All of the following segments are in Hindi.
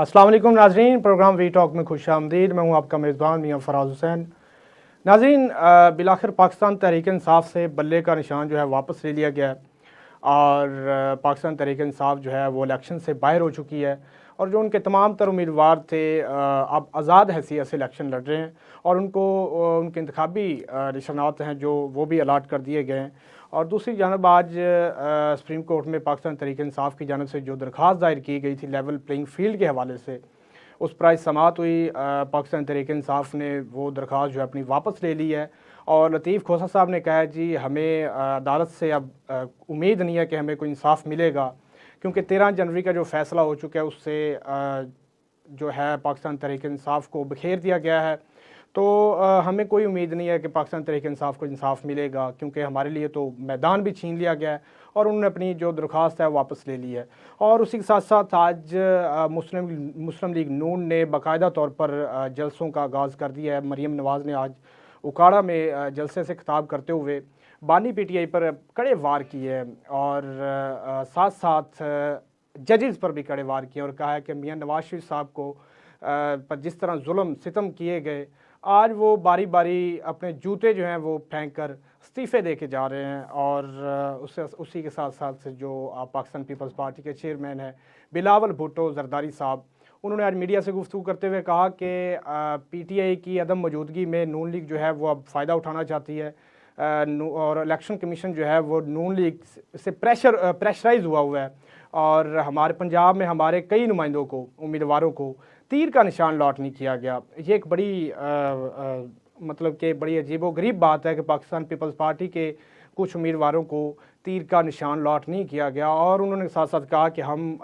अस्सलाम वालेकुम नाज़रीन, प्रोग्राम वी टॉक में खुश आमदीद। मैं हूँ आपका मेज़बान मियाँ फराज हुसैन। नाज़रीन, बिलाखिर पाकिस्तान तहरीक इंसाफ से बल्ले का निशान जो है वापस ले लिया गया है और पाकिस्तान तहरीक इंसाफ जो है वो इलेक्शन से बाहर हो चुकी है और जो उनके तमाम तर उम्मीदवार थे अब आज़ाद हैसियत से इलेक्शन लड़ रहे हैं और उनको उनके इंतखाबी निशानात हैं जो वो भी अलाट कर दिए गए हैं। और दूसरी जानब आज सुप्रीम कोर्ट में पाकिस्तान तहरीक इंसाफ की जानब से जो दरख्वास्त दायर की गई थी लेवल प्लेइंग फील्ड के हवाले से, उस पर आज समाअत हुई। पाकिस्तान तहरीक इंसाफ ने वो दरख्वास्त जो है अपनी वापस ले ली है और लतीफ़ खोसा साहब ने कहा है जी हमें अदालत से अब उम्मीद नहीं है कि हमें कोई इंसाफ मिलेगा, क्योंकि 13 जनवरी का जो फ़ैसला हो चुका है उससे जो है पाकिस्तान तहरीक इंसाफ को बखेर दिया गया है। तो हमें कोई उम्मीद नहीं है कि पाकिस्तान तहरीक इंसाफ को इंसाफ मिलेगा, क्योंकि हमारे लिए तो मैदान भी छीन लिया गया है और उन्होंने अपनी जो दरख्वास्त है वापस ले ली है। और उसी के साथ साथ आज मुस्लिम लीग नून ने बाकायदा तौर पर जलसों का आगाज़ कर दिया है। मरीम नवाज़ ने आज उकाड़ा में जलसे से खिताब करते हुए बानी पीटीआई पर कड़े वार किए और साथ साथ जजेस पर भी कड़े वार किए और कहा है कि मियां नवाज शरीफ साहब को पर जिस तरह जुल्म सितम किए गए, आज वो बारी बारी अपने जूते जो हैं वो फेंक कर इस्तीफ़े दे के जा रहे हैं। और उसी के साथ साथ जो पाकिस्तान पीपल्स पार्टी के चेयरमैन हैं बिलावल भुट्टो जरदारी साहब, उन्होंने आज मीडिया से गुफ्तगू करते हुए कहा कि पीटीआई की अदम मौजूदगी में नून लीग जो है वो अब फ़ायदा उठाना चाहती है और इलेक्शन कमीशन जो है वो नून लीग से प्रेशराइज हुआ है और हमारे पंजाब में हमारे कई नुमाइंदों को, उम्मीदवारों को तीर का निशान लॉट नहीं किया गया। ये एक बड़ी मतलब कि बड़ी अजीबोगरीब बात है कि पाकिस्तान पीपल्स पार्टी के कुछ उम्मीदवारों को तीर का निशान लॉट नहीं किया गया। और उन्होंने साथ साथ कहा कि हम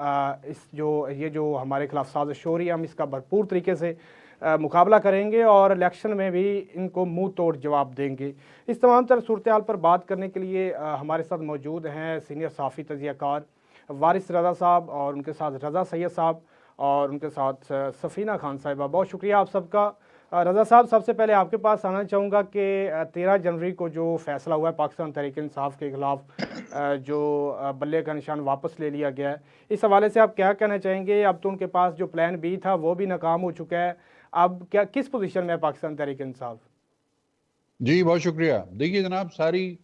ये जो हमारे खिलाफ साजिश हो रही है हम इसका भरपूर तरीके से मुकाबला करेंगे और इलेक्शन में भी इनको मुंह तोड़ जवाब देंगे। इस तमाम तरह सूरत हाल पर बात करने के लिए हमारे साथ मौजूद हैं सीनियर सहाफ़ी तजियाकार वारिस रज़ा साहब और उनके साथ रज़ा सैयद साहब और उनके साथ सफ़ीना खान साहिबा। बहुत शुक्रिया आप सबका। रज़ा साहब, सबसे पहले आपके पास आना चाहूँगा कि 13 जनवरी को जो फ़ैसला हुआ है पाकिस्तान तहरीक इंसाफ के ख़िलाफ़ जो बल्ले का निशान वापस ले लिया गया है, इस हवाले से आप क्या कहना चाहेंगे? अब तो उनके पास जो प्लान बी था वो भी नाकाम हो चुका है, अब क्या किस पोजीशन में है पाकिस्तान तहरीक इंसाफ? जी बहुत शुक्रिया। देखिए जनाब,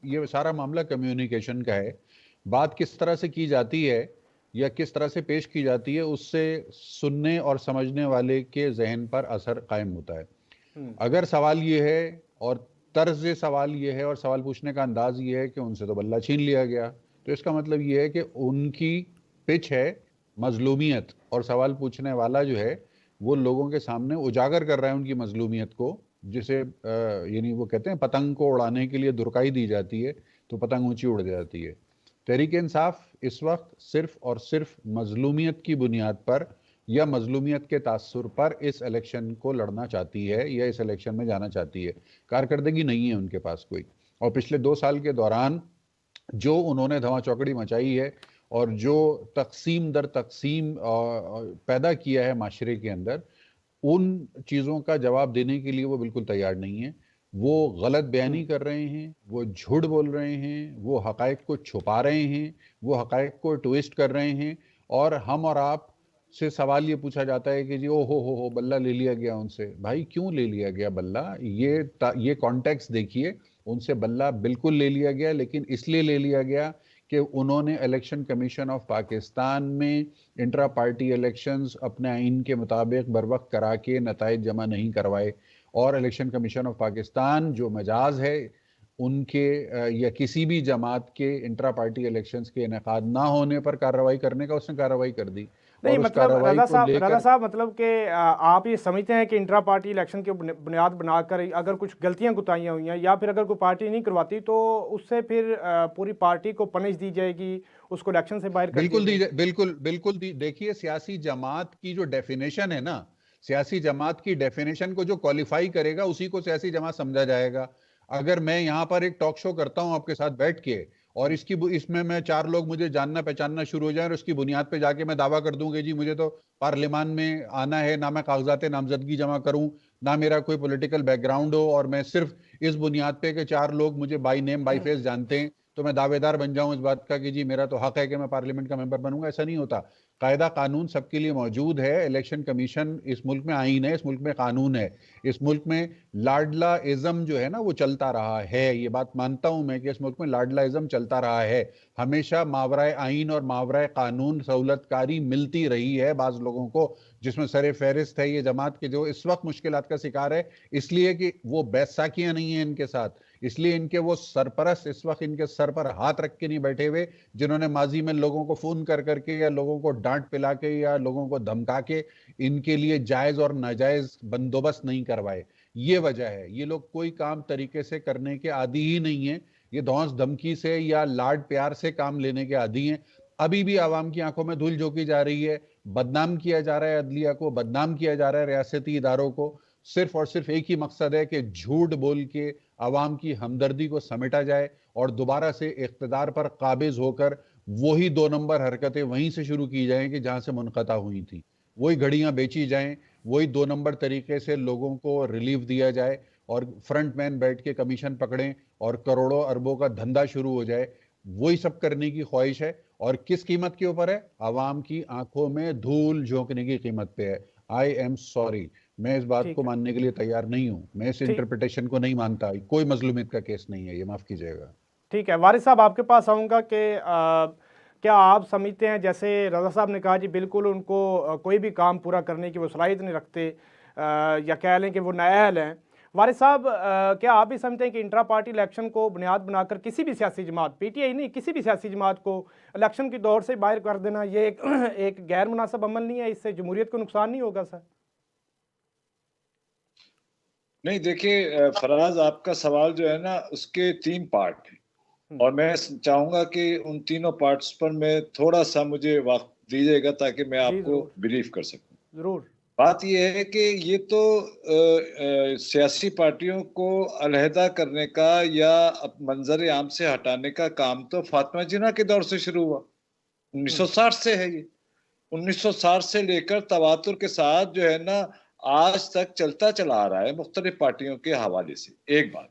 ये सारा मामला कम्युनिकेशन का है। बात किस तरह से की जाती है या किस तरह से पेश की जाती है उससे सुनने और समझने वाले के जहन पर असर कायम होता है। अगर सवाल ये है और तर्ज सवाल ये है और सवाल पूछने का अंदाज ये है कि उनसे तो बल्ला छीन लिया गया, तो इसका मतलब ये है कि उनकी पिच है मजलूमियत और सवाल पूछने वाला जो है वो लोगों के सामने उजागर कर रहा है उनकी मजलूमियत को, जिसे यानी वो कहते हैं पतंग को उड़ाने के लिए दुरकाई दी जाती है तो पतंग ऊंची उड़ जाती है। तहरीक इंसाफ इस वक्त सिर्फ और सिर्फ मजलूमियत की बुनियाद पर या मजलूमियत के तासुर पर इस इलेक्शन को लड़ना चाहती है या इस इलेक्शन में जाना चाहती है। कारकर्दगी नहीं है उनके पास कोई। और पिछले 2 साल के दौरान जो उन्होंने धमा चौकड़ी मचाई है और जो तकसीम दर तकसीम पैदा किया है माशरे के अंदर, उन चीज़ों का जवाब देने के लिए वो बिल्कुल तैयार नहीं है। वो गलत बयानी कर रहे हैं, वो झूठ बोल रहे हैं, वो हकायक को छुपा रहे हैं, वो हकायक को ट्विस्ट कर रहे हैं। और हम और आप से सवाल ये पूछा जाता है कि जी ओ हो बल्ला ले लिया गया उनसे। भाई क्यों ले लिया गया बल्ला? ये कॉन्टेक्स्ट देखिए। उनसे बल्ला बिल्कुल ले लिया गया, लेकिन इसलिए ले लिया गया कि उन्होंने इलेक्शन कमीशन ऑफ पाकिस्तान में इंट्रा पार्टी इलेक्शंस अपने आइन के मुताबिक बर वक्त करा के नताइज जमा नहीं करवाए। और इलेक्शन कमीशन ऑफ पाकिस्तान जो मजाज है उनके या किसी भी जमात के इंट्रा पार्टी इलेक्शंस के इनेकाद ना होने पर कार्रवाई करने का, उसने कार्रवाई कर दी। नहीं, और उस मतलब कार्रवाई को रज़ा लेकर साहब मतलब कि आप ये समझते हैं कि इंट्रा पार्टी इलेक्शन के बुनियाद बनाकर अगर कुछ गलतियां कुताहियां हुई हैं या फिर अगर कोई पार्टी नहीं करवाती तो उससे फिर पूरी पार्टी को पनिश दी जाएगी, उसको इलेक्शन से बाहर कर बिल्कुल दिया जाएगा? बिल्कुल देखिए, सियासी जमात की जो डेफिनेशन है ना, सियासी जमात की डेफिनेशन को जो क्वालिफाई करेगा उसी को सियासी जमात समझा जाएगा। अगर मैं यहाँ पर एक टॉक शो करता हूं आपके साथ बैठ के और इसमें मैं 4 लोग मुझे जानना पहचानना शुरू हो जाए और उसकी बुनियाद पे जाके मैं दावा कर दूं कि जी मुझे तो पार्लियामान में आना है, ना मैं कागजात नामजदगी जमा करूं, ना मेरा कोई पॉलिटिकल बैकग्राउंड हो, और मैं सिर्फ इस बुनियाद पे कि 4 लोग मुझे बाई नेम बाई फेस जानते हैं तो मैं दावेदार बन जाऊं इस बात का कि जी मेरा तो हक है कि मैं पार्लियामेंट का मेंबर बनूंगा। ऐसा नहीं होता। कायदा कानून सबके लिए मौजूद है। इलेक्शन कमीशन इस मुल्क में आईन है, इस मुल्क में कानून है। इस मुल्क में लाडला इज्म जो है ना वो चलता रहा है। ये बात मानता हूं मैं कि इस मुल्क में लाडला इज्म चलता रहा है। हमेशा मावराए आईन और मावराए कानून सहूलतकारी मिलती रही है बाज लोगों को, जिसमें सरे फहरिस्त है ये जमात के जो इस वक्त मुश्किलात का शिकार है, इसलिए कि वो बैसाखियां नहीं है इनके साथ, इसलिए इनके वो सरपरस्त इस वक्त इनके सर पर हाथ रख के नहीं बैठे हुए, जिन्होंने माजी में लोगों को फोन कर करके या लोगों को डांट पिला के या लोगों को धमका के इनके लिए जायज और नाजायज बंदोबस्त नहीं करवाए। ये वजह है। ये लोग कोई काम तरीके से करने के आदी ही नहीं है। ये धौंस धमकी से या लाड प्यार से काम लेने के आदी हैं। अभी भी आवाम की आंखों में धूल झोंकी जा रही है, बदनाम किया जा रहा है अदलिया को, बदनाम किया जा रहा है रियासती इदारों को। सिर्फ और सिर्फ एक ही मकसद है कि झूठ बोल के आवाम की हमदर्दी को समेटा जाए और दोबारा से इख्तिदार पर काबिज होकर वही 2 नंबर हरकतें वहीं से शुरू की जाएं कि जहां से मुनक़ता हुई थी। वही घड़ियां बेची जाएं, वही 2 नंबर तरीके से लोगों को रिलीफ दिया जाए और फ्रंट मैन बैठ के कमीशन पकड़ें और करोड़ों अरबों का धंधा शुरू हो जाए। वही सब करने की ख्वाहिश है। और किस कीमत के ऊपर है? आवाम की आंखों में धूल झोंकने की कीमत पे है। आई एम सॉरी, मैं इस बात ठीक को है। मानने के लिए तैयार नहीं हूं। मैं इस ठीक इंटरप्रिटेशन को नहीं मानता। कोई मजलूमियत का केस नहीं है ये, माफ कीजिएगा। ठीक है, वारिस साहब आपके पास आऊँगा कि क्या आप समझते हैं, जैसे रज़ा साहब ने कहा जी बिल्कुल उनको कोई भी काम पूरा करने की वो सलाहियत नहीं रखते, या कह लें कि वो नाअहल हैं। वारिस साहब, क्या आप भी समझते हैं कि इंट्रा पार्टी इलेक्शन को बुनियाद बनाकर किसी भी सियासी जमात, पीटीआई नहीं, किसी भी सियासी जमात को इलेक्शन की दौड़ से बाहर कर देना ये एक गैर मुनासिब अमल नहीं है? इससे जमहूरियत को नुकसान नहीं होगा सर? नहीं, देखिए फराज, आपका सवाल जो है ना उसके 3 पार्ट हैं और मैं चाहूंगा कि उन तीनों पार्ट्स पर मैं थोड़ा सा मुझे वक्त दीजिएगा ताकि मैं आपको ब्रीफ कर सकूं। जरूर। बात यह है कि ये तो सियासी पार्टियों को अलहदा करने का या मंजर आम से हटाने का काम तो फातिमा जिन्ना के दौर से शुरू हुआ। 1960 से है ये। 1960 से लेकर तवातुर के साथ जो है ना आज तक चलता चला आ रहा है मुख्तलिफ पार्टियों के हवाले से। एक बात।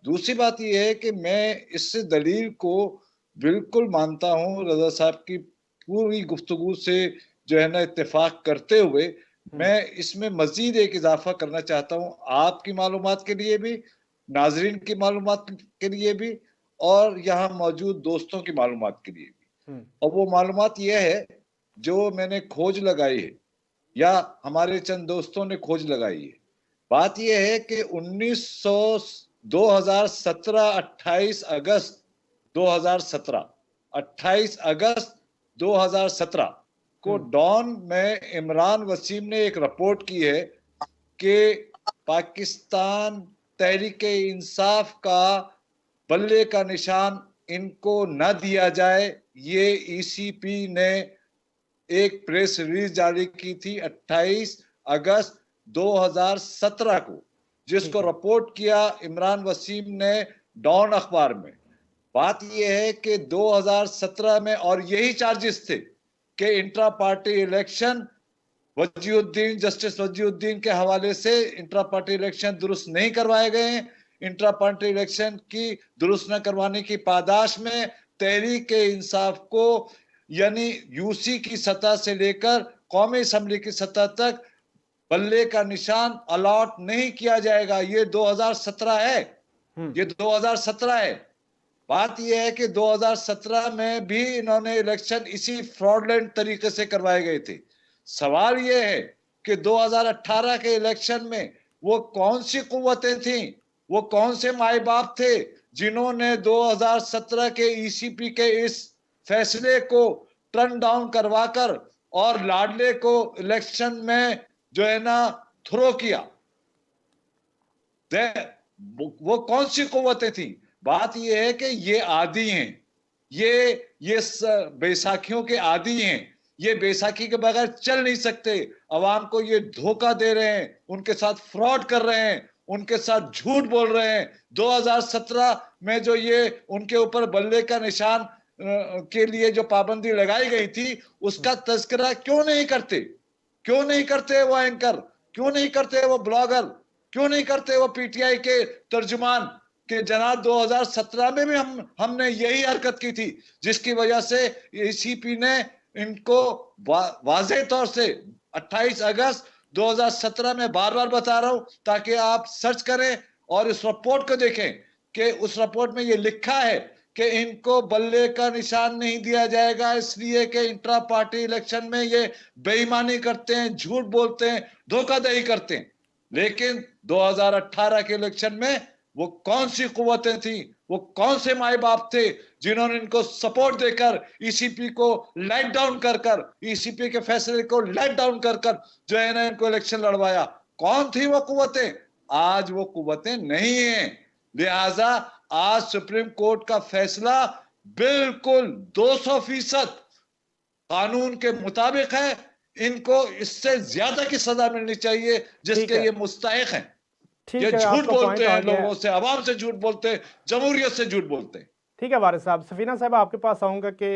दूसरी बात यह है कि मैं इस दलील को बिल्कुल मानता हूं, रजा साहब की पूरी गुफ्तगू से जो है ना इत्तेफाक करते हुए मैं इसमें मजीद एक इजाफा करना चाहता हूं, आपकी मालूमात के लिए भी, नाजरीन की मालूमात के लिए भी और यहाँ मौजूद दोस्तों की मालूमात के लिए भी। और वो मालूमात यह है जो मैंने खोज लगाई है या हमारे चंद दोस्तों ने खोज लगाई है। बात यह है कि 2017 28 अगस्त 2017 28 अगस्त 2017 को डॉन में इमरान वसीम ने एक रिपोर्ट की है कि पाकिस्तान तहरीक इंसाफ का बल्ले का निशान इनको न दिया जाए। ये ईसीपी ने एक प्रेस रिलीज जारी की थी 28 अगस्त 2017 को, जिसको रिपोर्ट किया इमरान वसीम ने डॉन अखबार में। बात यह है कि 2017 में और यही चार्जेस थे कि intra party election Waziuddin, justice Waziuddin के हवाले से इंट्रा पार्टी इलेक्शन दुरुस्त नहीं करवाए गए हैं। इंट्रा पार्टी इलेक्शन की दुरुस्त न करवाने की पादाश में तहरीक इंसाफ को यानी यूसी की सतह से लेकर कौमी असम्बली की सतह तक बल्ले का निशान अलॉट नहीं किया जाएगा। ये 2017 है, ये 2017 है। बात यह है कि 2017 में भी इन्होंने इलेक्शन इसी फ्रॉडलेंट तरीके से करवाए गए थे। सवाल यह है कि 2018 के इलेक्शन में वो कौन सी कुव्वतें थीं, वो कौन से माए बाप थे जिन्होंने 2017 के ईसीपी के इस फैसले को टर्न डाउन करवाकर और लाडले को इलेक्शन में जो है ना थ्रो किया। वो कौन सी कुव्वतें थी? बात यह है कि ये आदी हैं, ये बैसाखियों के आदी हैं। ये बैसाखी के बगैर चल नहीं सकते। अवाम को ये धोखा दे रहे हैं, उनके साथ फ्रॉड कर रहे हैं, उनके साथ झूठ बोल रहे हैं। 2017 में जो ये उनके ऊपर बल्ले का निशान के लिए जो पाबंदी लगाई गई थी उसका तज़किरा क्यों नहीं करते? क्यों नहीं करते वो एंकर? क्यों नहीं करते वो ब्लॉगर? क्यों नहीं करते वो पीटीआई के तर्जुमान? कि जनाब 2017 में भी हमने यही हरकत की थी, जिसकी वजह से ईसीपी ने इनको वाज़ेह तौर से 28 अगस्त 2017 में बार बार बता रहा हूं ताकि आप सर्च करें और इस रिपोर्ट को देखें कि उस रिपोर्ट में ये लिखा है कि इनको बल्ले का निशान नहीं दिया जाएगा, इसलिए कि इंट्रा पार्टी इलेक्शन में ये बेईमानी करते हैं, झूठ बोलते हैं, धोखाधड़ी करते हैं। लेकिन 2018 के इलेक्शन में वो कौन सी कुव्वतें थी, वो कौन से माए बाप थे जिन्होंने इनको सपोर्ट देकर ईसीपी को लेट डाउन कर ईसीपी के फैसले को लेट डाउन कर जो है ना इनको इलेक्शन लड़वाया? कौन थी वो कुव्वतें? आज वो कुव्वतें नहीं है। लिहाजा आज सुप्रीम कोर्ट का फैसला बिल्कुल 200% कानून के मुताबिक है। इनको इससे ज्यादा की सजा मिलनी चाहिए जिसके ये मुस्तहिक हैं। ये झूठ बोलते हैं, लोगों से, आवाम से झूठ बोलते हैं, जमहूरियत से झूठ बोलते हैं। ठीक है वारिस साहब। सफीना साहब आपके पास आऊँगा कि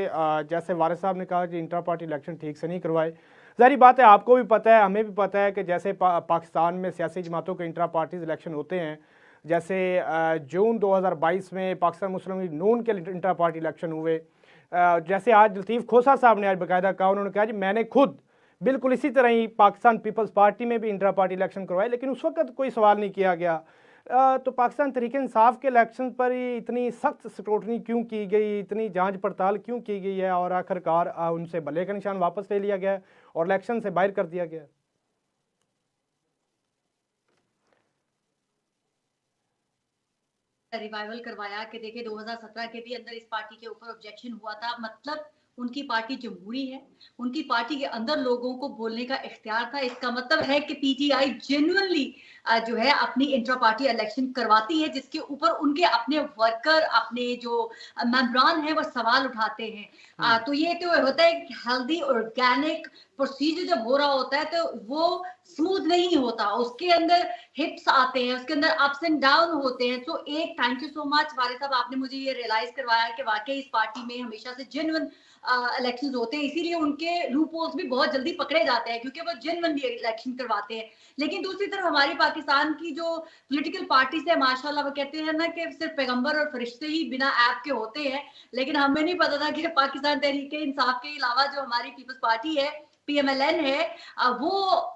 जैसे वारिस साहब ने कहा कि इंटर पार्टी इलेक्शन ठीक से नहीं करवाए, ज़ाहिर बात है आपको भी पता है, हमें भी पता है कि जैसे पाकिस्तान में सियासी जमातों के इंटर पार्टीज इलेक्शन होते हैं, जैसे जून 2022 में पाकिस्तान मुस्लिम लीग नून के इंटर पार्टी इलेक्शन हुए, जैसे आज लतीफ़ खोसा साहब ने आज बाकायदा कहा, उन्होंने कहा जी मैंने खुद बिल्कुल इसी तरह ही पाकिस्तान पीपल्स पार्टी में भी इंटर पार्टी इलेक्शन करवाए, लेकिन उस वक्त कोई सवाल नहीं किया गया। तो पाकिस्तान तहरीक इंसाफ के इलेक्शन पर ही इतनी सख्त स्क्रूटनी क्यों की गई, इतनी जांच पड़ताल क्यों की गई है और आखिरकार उनसे बल्ले का निशान वापस ले लिया गया और इलेक्शन से बाहर कर दिया गया? रिवाइवल करवाया कि देखिए 2017 के भी अंदर इस पार्टी के ऊपर ऑब्जेक्शन हुआ था, मतलब उनकी पार्टी जमहूरी है, उनकी पार्टी के अंदर लोगों को बोलने का इख्तियार था। इसका मतलब है कि पीटीआई जेन्युइनली जो है अपनी इंट्रा पार्टी इलेक्शन करवाती है, जिसके ऊपर उनके अपने वर्कर, अपने जो मेंबरान हैं वो सवाल उठाते हैं। तो ये तो होता है हेल्दी ऑर्गेनिक प्रोसीजर जब हो रहा होता है तो वो स्मूथ नहीं होता, उसके अंदर हिप्स आते हैं, उसके अंदर अप्स एंड डाउन होते हैं। तो एक थैंक यू सो मच वारिस साहब, आपने मुझे ये रियलाइज करवाया कि वाकई इस पार्टी में हमेशा से जेन्युइन इलेक्शंस होते हैं, इसीलिए उनके लूप होल्स भी बहुत जल्दी पकड़े जाते हैं क्योंकि वो जेन्युइनली इलेक्शन करवाते हैं। लेकिन दूसरी तरफ हमारी पाकिस्तान की जो पॉलिटिकल पार्टीज है माशाल्लाह, वो कहते हैं ना कि सिर्फ पैगंबर और फरिश्ते ही बिना ऐप के होते हैं, लेकिन हमें नहीं पता था कि पाकिस्तान तहरीक इंसाफ के अलावा जो हमारी पीपल्स पार्टी है, पीएमएलएन है, वो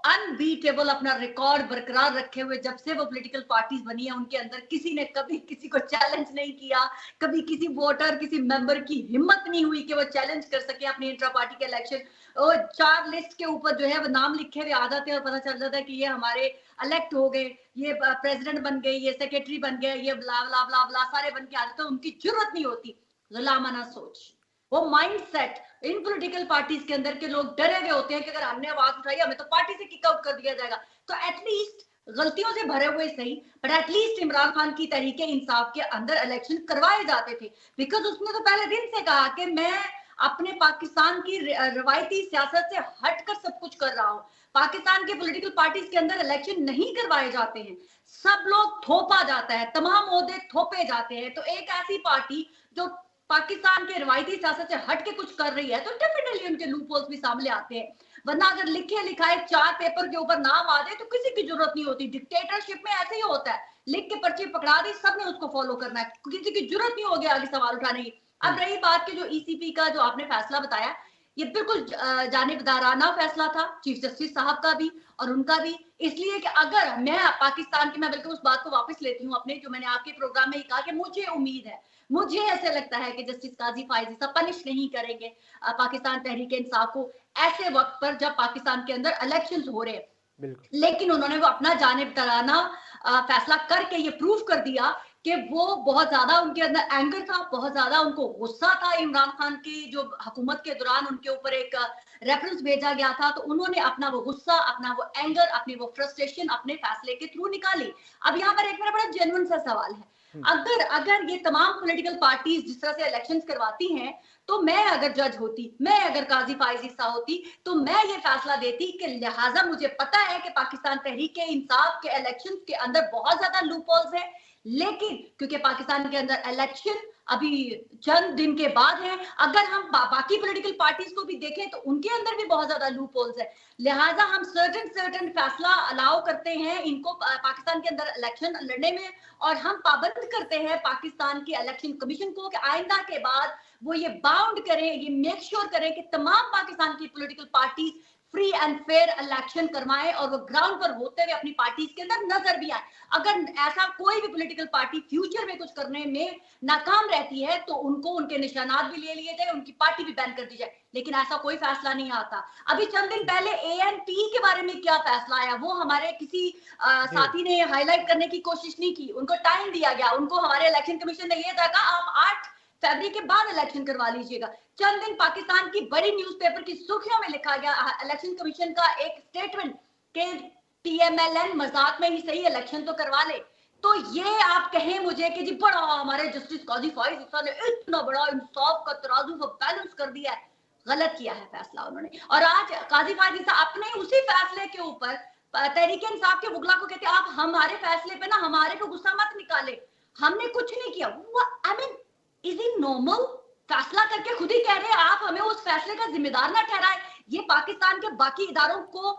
अनबीटेबल अपना रिकॉर्ड बरकरार रखे हुए जब से वो पॉलिटिकल पार्टीज बनी है, उनके अंदर किसी ने कभी किसी को चैलेंज नहीं किया, कभी किसी वोटर, किसी मेंबर की हिम्मत नहीं हुई कि वो चैलेंज कर सके अपनी इंट्रा पार्टी के इलेक्शन। और 4 लिस्ट के ऊपर जो है वो नाम लिखे हुए आ जाते हैं और पता चल जाता है कि ये हमारे इलेक्ट हो गए, ये प्रेसिडेंट बन गए, ये सेक्रेटरी बन गए, ये ब्ला ब्ला ब्ला ब्ला सारे बन के आ जाते हैं। उनकी जरूरत नहीं होती। गुलामाना सोच, वो माइंडसेट इन पॉलिटिकल पार्टीज के अंदर के लोग डरे हुए होते हैं कि अगर हमने आवाज उठाई हमें तो पार्टी से किक आउट कर दिया जाएगा। तो एटलीस्ट गलतियों से भरे हुए सही, बट एटलीस्ट इमरान खान की तहरीके इंसाफ के अंदर इलेक्शन करवाए जाते थे, बिकॉज उसने तो पहले दिन से कहा कि मैं अपने पाकिस्तान की रवायती सियासत से हटकर सब कुछ कर रहा हूं। पाकिस्तान के पॉलिटिकल पार्टीज के अंदर इलेक्शन नहीं करवाए जाते हैं, सब लोग थोपा जाता है, तमाम ओहदे थोपे जाते हैं। तो एक ऐसी पार्टी जो पाकिस्तान के रवायती सियासत से हट के कुछ कर रही है तो डेफिनेटली उनके लूपहोल्स भी सामने आते हैं। वरना अगर लिखे लिखाए 4 पेपर के ऊपर नाम आ जाए तो किसी की जरूरत नहीं होती। डिक्टेटरशिप में ऐसे ही होता है, लिख के पर्ची पकड़ा दी, सबने उसको फॉलो करना है, किसी की जरूरत नहीं होगी आगे सवाल उठाने की। अब रही बात की जो ईसीपी का जो आपने फैसला बताया, ये बिल्कुल जानिबदाराना फैसला था चीफ जस्टिस साहब का भी और उनका भी, इसलिए कि अगर मैं पाकिस्तान की, मैं बिल्कुल उस बात को वापस लेती हूँ अपने, जो मैंने आपके प्रोग्राम में ही कहा कि मुझे उम्मीद है, मुझे ऐसे लगता है कि जस्टिस काजी फायजी साहब पनिश नहीं करेंगे पाकिस्तान तहरीक इंसाफ को ऐसे वक्त पर जब पाकिस्तान के अंदर इलेक्शंस हो रहे हैं। लेकिन उन्होंने वो अपना जानिबदाराना फैसला करके ये प्रूव कर दिया कि वो बहुत ज्यादा उनके अंदर एंगर था, बहुत ज्यादा उनको गुस्सा था इमरान खान की जो हुकूमत के दौरान उनके ऊपर एक रेफरेंस भेजा गया था, तो उन्होंने अपना वो गुस्सा, अपना वो एंगर, अपनी वो फ्रस्ट्रेशन अपने फैसले के थ्रू निकाली। अब यहाँ पर एक मेरा बड़ा जेन्युइन सा सवाल है, अगर ये तमाम पॉलिटिकल पार्टीज जिस तरह से इलेक्शंस करवाती हैं, तो मैं अगर जज होती, मैं अगर काजी फायजी सा होती, तो मैं ये फैसला देती कि लिहाजा मुझे पता है कि पाकिस्तान तहरीक इंसाफ के इलेक्शंस के अंदर बहुत ज्यादा लूपहोल्स है, लेकिन क्योंकि पाकिस्तान के अंदर इलेक्शन अभी चंद दिन के बाद है। अगर हम बाकी पॉलिटिकल पार्टीज को भी देखें तो उनके अंदर भी बहुत ज्यादा लूप होल्स है, लिहाजा हम सर्टन फैसला अलाउ करते हैं इनको पाकिस्तान के अंदर इलेक्शन लड़ने में, और हम पाबंद करते हैं पाकिस्तान की इलेक्शन कमीशन को कि आइंदा के बाद वो ये बाउंड करें, ये मेक श्योर करें कि तमाम पाकिस्तान की political parties free and fair election करवाएं और वो ग्राउंड पर होते हुए अपनी पार्टीज के अंदर नजर भी आए। अगर ऐसा कोई भी पॉलिटिकल पार्टी फ्यूचर में कुछ करने में नाकाम रहती है तो उनको उनके निशानात भी ले लिए जाए, उनकी पार्टी भी बैन कर दी जाए, लेकिन ऐसा कोई फैसला नहीं आता। अभी चंद दिन पहले ANP के बारे में क्या फैसला आया वो हमारे किसी साथी ने हाईलाइट करने की कोशिश नहीं की, उनको टाइम दिया गया, उनको हमारे इलेक्शन कमीशन ने यह कहा आप 8 फरवरी के बाद इलेक्शन करवा लीजिएगा। चंद दिन पाकिस्तान की बड़ी न्यूज़पेपर की सुर्खियों में लिखा गया इलेक्शन कमीशन का एक स्टेटमेंट के TMLN मजाक में ही सही इलेक्शन तो करवा ले। तो ये आप कहें मुझे कि जी बड़ा हमारे जस्टिस काजी फाइज ईसा ने इतना बड़ा इंसाफ का तराजू को बैलेंस कर दिया है, गलत किया है फैसला उन्होंने। और आज काजी फाइज ईसा अपने उसी फैसले के ऊपर तहरीक इंसाफ के वुगला को कहते आप हमारे फैसले पे ना हमारे पे गुस्सा मत निकाले, हमने कुछ नहीं किया। I mean is it normal? फैसला करके खुद ही कह रहे हैं आप हमें उस फैसले का जिम्मेदार ना ठहराए। ये पाकिस्तान के बाकी इदारों को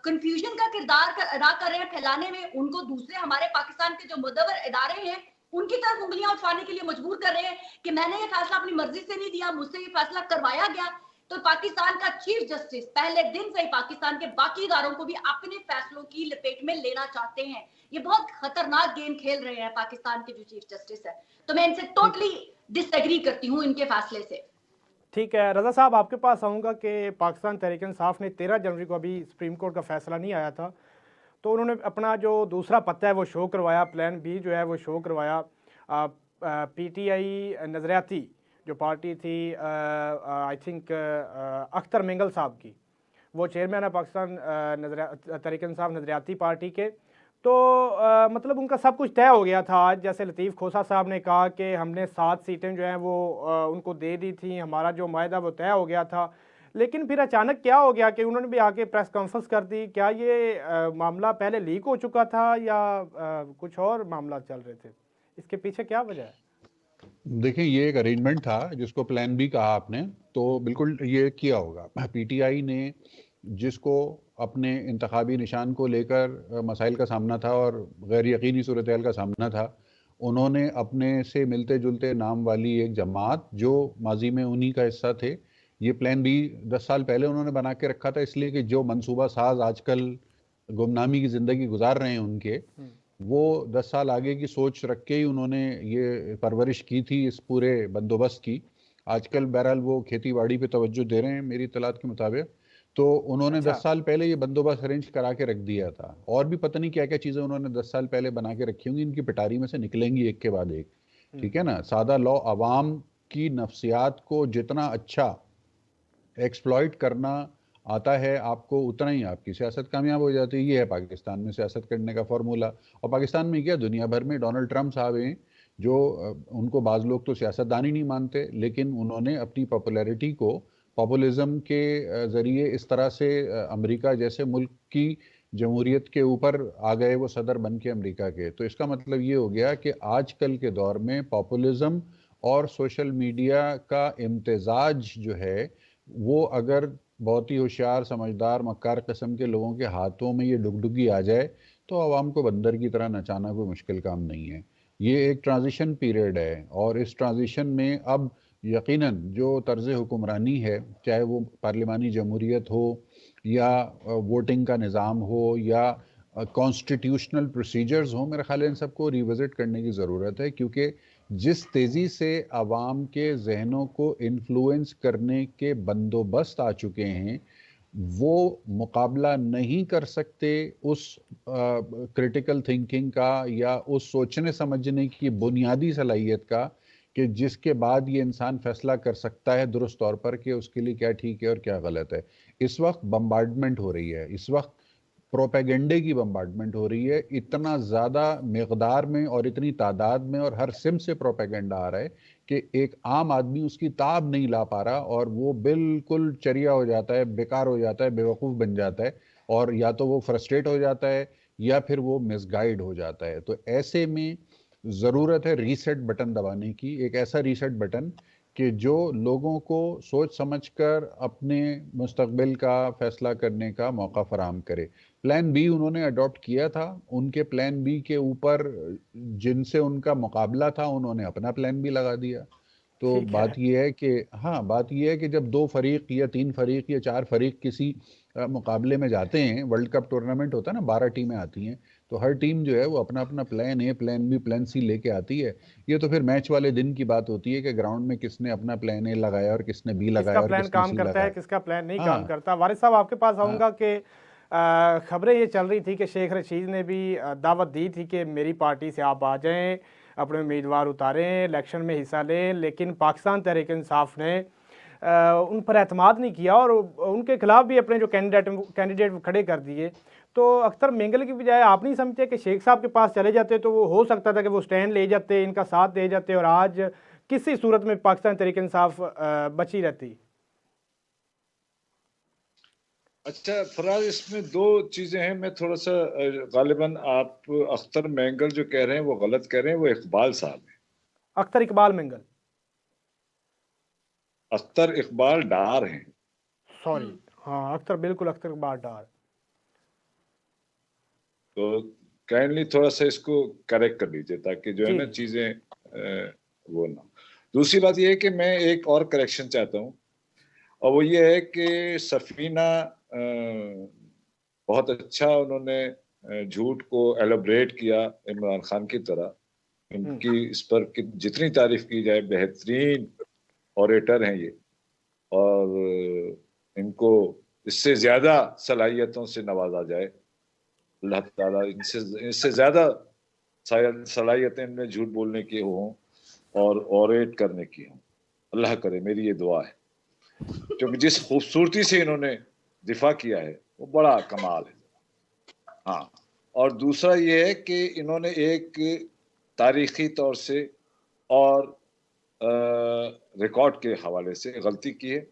कंफ्यूजन का किरदार अदा कर रहे हैं फैलाने में, उनको दूसरे हमारे पाकिस्तान के जो मुदव्वर इदारे हैं उनकी तरफ उंगलियां उठाने के लिए मजबूर कर रहे हैं कि मैंने ये फैसला अपनी मर्जी से नहीं दिया, मुझसे ये फैसला करवाया गया। तो पाकिस्तान का चीफ जस्टिस पहले दिन से ही पाकिस्तान के बाकी इदारों को भी अपने फैसलों की लपेट में लेना चाहते हैं। ये बहुत खतरनाक गेम खेल रहे हैं पाकिस्तान के जो चीफ जस्टिस है, तो मैं इनसे टोटली डिसएग्री करती हूँ इनके फैसले से। ठीक है रजा साहब, आपके पास आऊँगा कि पाकिस्तान तहरीक इंसाफ ने 13 जनवरी को, अभी सुप्रीम कोर्ट का फैसला नहीं आया था, तो उन्होंने अपना जो दूसरा पत्ता है वो शो करवाया, प्लान बी जो है वो शो करवाया। PTI नज़रियाती जो पार्टी थी आई थिंक अख्तर मिंगल साहब की, वो चेयरमैन है पाकिस्तान तहरीक इंसाफ नज़रियाती पार्टी के, तो मतलब उनका सब कुछ तय हो गया था आज। जैसे लतीफ़ खोसा साहब ने कहा कि हमने 7 सीटें जो हैं वो उनको दे दी थी, हमारा जो मायदा वो तय हो गया था, लेकिन फिर अचानक क्या हो गया कि उन्होंने भी आके प्रेस कॉन्फ्रेंस कर दी। क्या ये मामला पहले लीक हो चुका था या कुछ और मामला चल रहे थे? इसके पीछे क्या वजह है? देखिए ये एक अरेंजमेंट था जिसको प्लान बी कहा आपने, तो बिल्कुल ये किया होगा। PTI ने जिसको अपने इंतखाबी निशान को लेकर मसाइल का सामना था और गैर यकीनी सूरत-ए-हाल का सामना था, उन्होंने अपने से मिलते जुलते नाम वाली एक जमात जो माजी में उन्हीं का हिस्सा थे, ये प्लान बी 10 साल पहले उन्होंने बना के रखा था, इसलिए कि जो मनसूबा साज आजकल गुमनामी की ज़िंदगी गुजार रहे हैं उनके, वो 10 साल आगे की सोच रख के ही उन्होंने ये परवरिश की थी इस पूरे बंदोबस्त की। आजकल बहरहाल वो खेती बाड़ी पे तवज्जो दे रहे हैं मेरी इत्तलात के मुताबिक। तो उन्होंने 10 साल पहले ये बंदोबस्त अरेंज करा के रख दिया था, और भी पता नहीं क्या क्या चीज़ें उन्होंने 10 साल पहले बना के रखी होंगी, इनकी पिटारी में से निकलेंगी एक के बाद एक। ठीक है ना, सादा लॉ अवाम की नफ्सियात को जितना अच्छा एक्सप्लॉइट करना आता है आपको, उतना ही आपकी सियासत कामयाब हो जाती है। ये है पाकिस्तान में सियासत करने का फार्मूला। और पाकिस्तान में क्या, दुनिया भर में डोनाल्ड ट्रंप साहब हैं जो उनको बाज़ लोग तो सियासतदान ही नहीं मानते, लेकिन उन्होंने अपनी पॉपुलैरिटी को पॉपुलिज्म के ज़रिए इस तरह से अमेरिका जैसे मुल्क की जमहूरियत के ऊपर आ गए, वो सदर बन के अमेरिका के। तो इसका मतलब ये हो गया कि आजकल के दौर में पॉपुलिज्म और सोशल मीडिया का इम्तिजाज जो है वो अगर बहुत ही होशियार, समझदार, मक्कार किस्म के लोगों के हाथों में ये डुगडुगी आ जाए तो आवाम को बंदर की तरह नचाना कोई मुश्किल काम नहीं है। ये एक ट्रांजिशन पीरियड है, और इस ट्रांजिशन में अब यकीनन जो तर्ज हुक्मरानी है, चाहे वो पार्लिमानी जमहूरियत हो या वोटिंग का निज़ाम हो या कॉन्स्टिट्यूशनल प्रोसीजर्स हो, मेरे ख्याल इन सबको रिविज़िट करने की ज़रूरत है, क्योंकि जिस तेज़ी से आवाम के जहनों को इन्फ्लुएंस करने के बंदोबस्त आ चुके हैं, वो मुकाबला नहीं कर सकते उस क्रिटिकल थिंकिंग का या उस सोचने समझने की बुनियादी सलाहियत का कि जिसके बाद ये इंसान फैसला कर सकता है दुरुस्त तौर पर कि उसके लिए क्या ठीक है और क्या गलत है। इस वक्त बम्बार्डमेंट हो रही है, इस वक्त प्रोपेगेंडे की बम्बार्डमेंट हो रही है, इतना ज़्यादा मकदार में और इतनी तादाद में और हर सिम से प्रोपेगेंडा आ रहा है कि एक आम आदमी उसकी ताब नहीं ला पा रहा, और वो बिल्कुल चरिया हो जाता है, बेकार हो जाता है, बेवकूफ़ बन जाता है, और या तो वो फ्रस्ट्रेट हो जाता है या फिर वो मिसगाइड हो जाता है। तो ऐसे में जरूरत है रीसेट बटन दबाने की, एक ऐसा रीसेट बटन कि जो लोगों को सोच समझकर अपने मुस्तकबिल का फैसला करने का मौका फराहम करे। प्लान बी उन्होंने अडॉप्ट किया था, उनके प्लान बी के ऊपर जिनसे उनका मुकाबला था उन्होंने अपना प्लान बी लगा दिया। तो ठीक है। बात यह है कि हाँ, बात यह है कि जब 2 फरीक या 3 फरीक या 4 फरीक किसी मुकाबले में जाते हैं, वर्ल्ड कप टूर्नामेंट होता है ना, 12 टीमें आती हैं, तो हर टीम जो है वो अपना अपना plan A, plan B, plan C लेके आती है। ये तो फिर मैच वाले दिन की बात होती है कि ग्राउंड में किसने अपना प्लान ए लगाया और किसने बी किसका लगाया और प्लान किसने काम सी करता है, लगाया। किसका प्लान नहीं काम हाँ करता। वारिस साहब, आपके पास हाँ आऊँगा कि खबरें ये चल रही थी कि शेख रशीद ने भी दावत दी थी कि मेरी पार्टी से आप आ जाएं, अपने उम्मीदवार उतारें, इलेक्शन में हिस्सा लें, लेकिन पाकिस्तान तहरीक इंसाफ ने उन पर एतमाद नहीं किया और उनके खिलाफ भी अपने जो कैंडिडेट खड़े कर दिए। तो अख्तर मेंगल की बजाय आप नहीं समझते कि शेख साहब के पास चले जाते तो वो हो सकता था कि वो स्टैंड ले जाते, इनका साथ दे जाते और आज किसी सूरत में पाकिस्तान तहरीक इंसाफ बची रहती? अच्छा फराज, इसमें दो चीजें हैं। मैं थोड़ा सा गालिबन आप अख्तर मेंगल जो कह रहे हैं वो गलत कह रहे हैं, वो इकबाल साहब है। अख्तर इकबाल मेंगल, अख्तर इकबाल डार हैं। सॉरी, हाँ अख्तर, बिल्कुल अख्तर इकबाल डार। तो काइंडली थोड़ा सा इसको करेक्ट कर लीजिए ताकि जो है जी ना जी चीजें वो ना। दूसरी बात यह है कि मैं एक और करेक्शन चाहता हूँ, और वो ये है कि सफीना बहुत अच्छा उन्होंने झूठ को एलोब्रेट किया इमरान खान की तरह। इनकी इस पर जितनी तारीफ की जाए, बेहतरीन ऑरेटर हैं ये, और इनको इससे ज्यादा सलाहियतों से नवाजा जाए। अल्लाह ताला इससे ज्यादा सलाहियतें इनमें झूठ बोलने की हों और ऑरेट करने की हों। अल्लाह करे, मेरी ये दुआ है, क्योंकि जिस खूबसूरती से इन्होंने दिफा किया है वो बड़ा कमाल है। हाँ, और दूसरा ये है कि इन्होंने एक तारीखी तौर से और रिकॉर्ड के हवाले से गलती की है,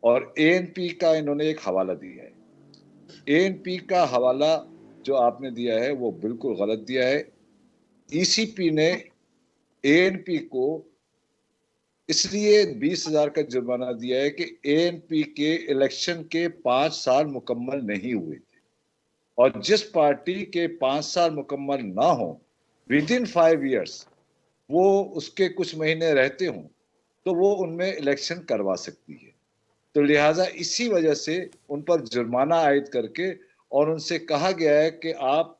और एएनपी का इन्होंने एक हवाला दिया है। एएनपी का हवाला जो आपने दिया है वो बिल्कुल गलत दिया है। ईसीपी ने एएनपी को इसलिए 20,000 का जुर्माना दिया है कि एएनपी के इलेक्शन के 5 साल मुकम्मल नहीं हुए थे, और जिस पार्टी के 5 साल मुकम्मल ना हो, विद इन 5 ईयर्स वो उसके कुछ महीने रहते हों, तो वो उनमें इलेक्शन करवा सकती है। तो लिहाजा इसी वजह से उन पर जुर्माना आयद करके और उनसे कहा गया है कि आप